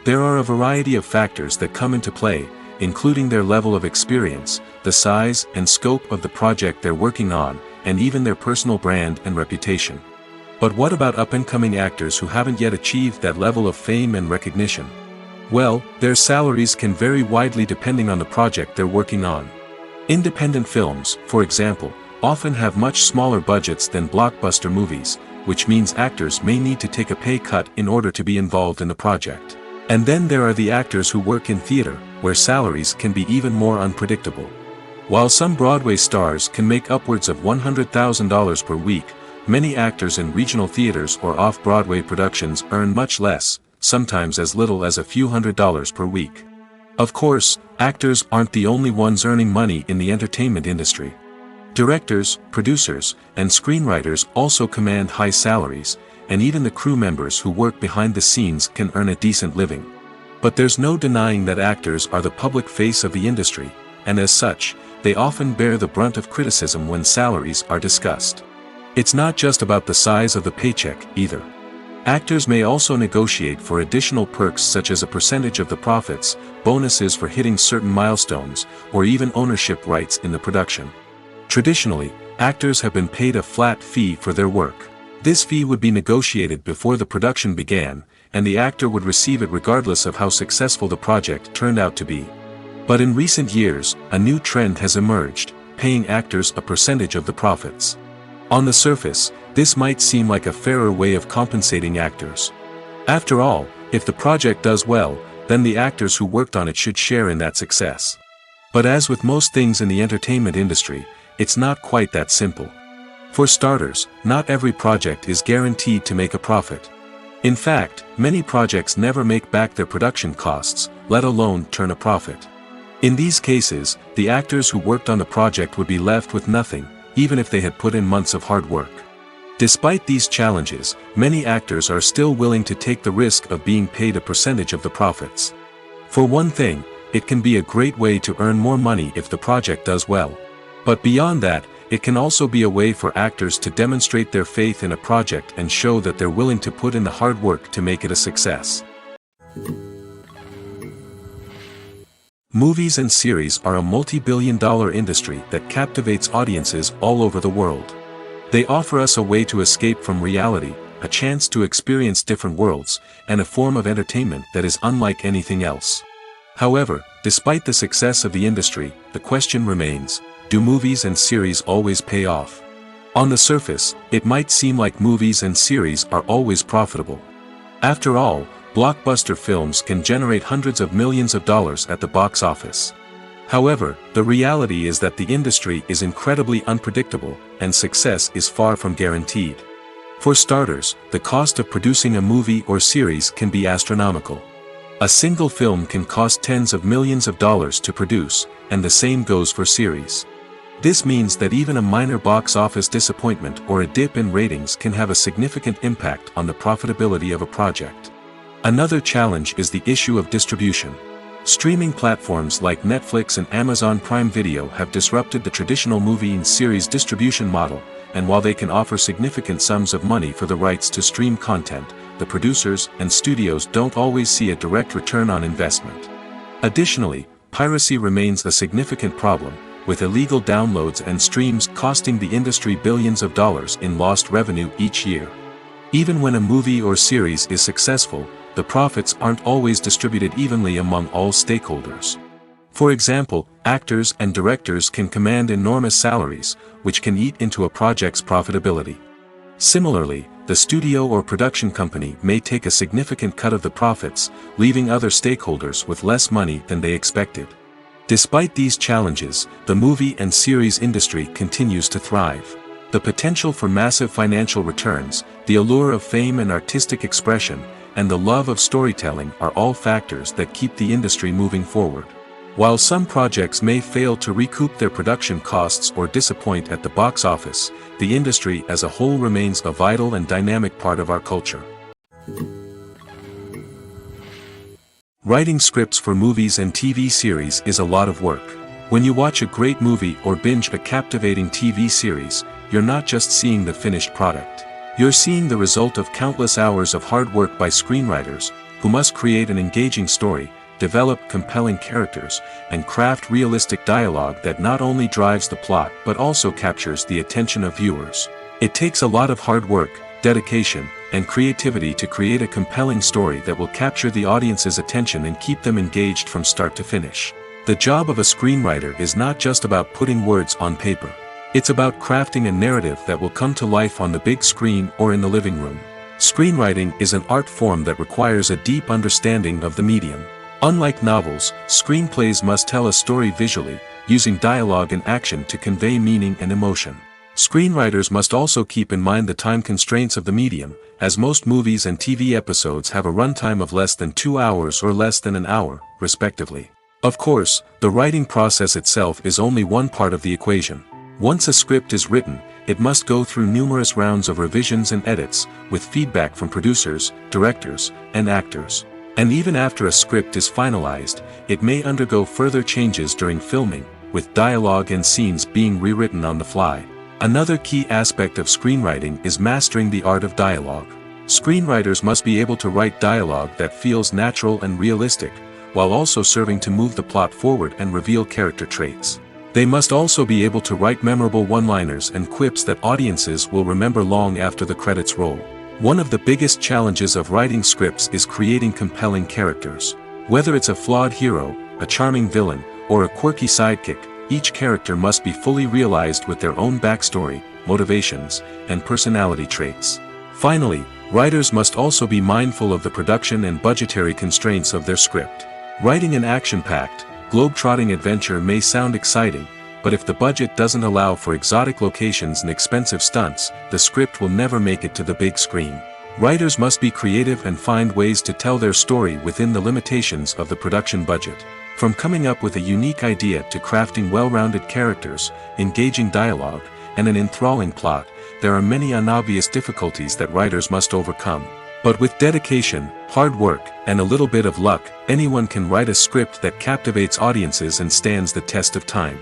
Speaker 1: There are a variety of factors that come into play, including their level of experience, the size and scope of the project they're working on, and even their personal brand and reputation. But what about up-and-coming actors who haven't yet achieved that level of fame and recognition? Well, their salaries can vary widely depending on the project they're working on. Independent films, for example, often have much smaller budgets than blockbuster movies, which means actors may need to take a pay cut in order to be involved in the project. And then there are the actors who work in theater, where salaries can be even more unpredictable. While some Broadway stars can make upwards of $100,000 per week, many actors in regional theaters or off-Broadway productions earn much less, sometimes as little as a few $100s per week. Of course, actors aren't the only ones earning money in the entertainment industry. Directors, producers, and screenwriters also command high salaries, and even the crew members who work behind the scenes can earn a decent living. But there's no denying that actors are the public face of the industry, and as such, they often bear the brunt of criticism when salaries are discussed. It's not just about the size of the paycheck, either. Actors may also negotiate for additional perks such as a percentage of the profits, bonuses for hitting certain milestones, or even ownership rights in the production. Traditionally, actors have been paid a flat fee for their work. This fee would be negotiated before the production began, and the actor would receive it regardless of how successful the project turned out to be. But in recent years, a new trend has emerged, paying actors a percentage of the profits. On the surface, this might seem like a fairer way of compensating actors. After all, if the project does well, then the actors who worked on it should share in that success. But as with most things in the entertainment industry, it's not quite that simple. For starters, not every project is guaranteed to make a profit. In fact, many projects never make back their production costs, let alone turn a profit. In these cases, the actors who worked on the project would be left with nothing, even if they had put in months of hard work. Despite these challenges, many actors are still willing to take the risk of being paid a percentage of the profits. For one thing, it can be a great way to earn more money if the project does well. But beyond that, it can also be a way for actors to demonstrate their faith in a project and show that they're willing to put in the hard work to make it a success. Movies and series are a multi-billion-dollar industry that captivates audiences all over the world. They offer us a way to escape from reality, a chance to experience different worlds, and a form of entertainment that is unlike anything else. However, despite the success of the industry, the question remains, do movies and series always pay off? On the surface, it might seem like movies and series are always profitable. After all, blockbuster films can generate hundreds of millions of dollars at the box office. However, the reality is that the industry is incredibly unpredictable, and success is far from guaranteed. For starters, the cost of producing a movie or series can be astronomical. A single film can cost tens of millions of dollars to produce, and the same goes for series. This means that even a minor box office disappointment or a dip in ratings can have a significant impact on the profitability of a project. Another challenge is the issue of distribution. Streaming platforms like Netflix and Amazon Prime Video have disrupted the traditional movie and series distribution model, and while they can offer significant sums of money for the rights to stream content, the producers and studios don't always see a direct return on investment. Additionally, piracy remains a significant problem, with illegal downloads and streams costing the industry billions of dollars in lost revenue each year. Even when a movie or series is successful, the profits aren't always distributed evenly among all stakeholders. For example, actors and directors can command enormous salaries, which can eat into a project's profitability. Similarly, the studio or production company may take a significant cut of the profits, leaving other stakeholders with less money than they expected. Despite these challenges, the movie and series industry continues to thrive. The potential for massive financial returns, the allure of fame and artistic expression, and the love of storytelling are all factors that keep the industry moving forward. While some projects may fail to recoup their production costs or disappoint at the box office, the industry as a whole remains a vital and dynamic part of our culture. Writing scripts for movies and TV series is a lot of work. When you watch a great movie or binge a captivating TV series, you're not just seeing the finished product. You're seeing the result of countless hours of hard work by screenwriters, who must create an engaging story, develop compelling characters, and craft realistic dialogue that not only drives the plot but also captures the attention of viewers. It takes a lot of hard work, dedication, and creativity to create a compelling story that will capture the audience's attention and keep them engaged from start to finish. The job of a screenwriter is not just about putting words on paper. It's about crafting a narrative that will come to life on the big screen or in the living room. Screenwriting is an art form that requires a deep understanding of the medium. Unlike novels, screenplays must tell a story visually, using dialogue and action to convey meaning and emotion. Screenwriters must also keep in mind the time constraints of the medium, as most movies and TV episodes have a runtime of less than 2 hours or less than an hour, respectively. Of course, the writing process itself is only one part of the equation. Once a script is written, it must go through numerous rounds of revisions and edits, with feedback from producers, directors, and actors. And even after a script is finalized, it may undergo further changes during filming, with dialogue and scenes being rewritten on the fly. Another key aspect of screenwriting is mastering the art of dialogue. Screenwriters must be able to write dialogue that feels natural and realistic, while also serving to move the plot forward and reveal character traits. They must also be able to write memorable one-liners and quips that audiences will remember long after the credits roll. One of the biggest challenges of writing scripts is creating compelling characters. Whether it's a flawed hero, a charming villain, or a quirky sidekick, each character must be fully realized with their own backstory, motivations, and personality traits. Finally, writers must also be mindful of the production and budgetary constraints of their script. Writing an action-packed, globe-trotting adventure may sound exciting, but if the budget doesn't allow for exotic locations and expensive stunts, the script will never make it to the big screen. Writers must be creative and find ways to tell their story within the limitations of the production budget. From coming up with a unique idea to crafting well-rounded characters, engaging dialogue, and an enthralling plot, there are many unobvious difficulties that writers must overcome. But with dedication, hard work, and a little bit of luck, anyone can write a script that captivates audiences and stands the test of time.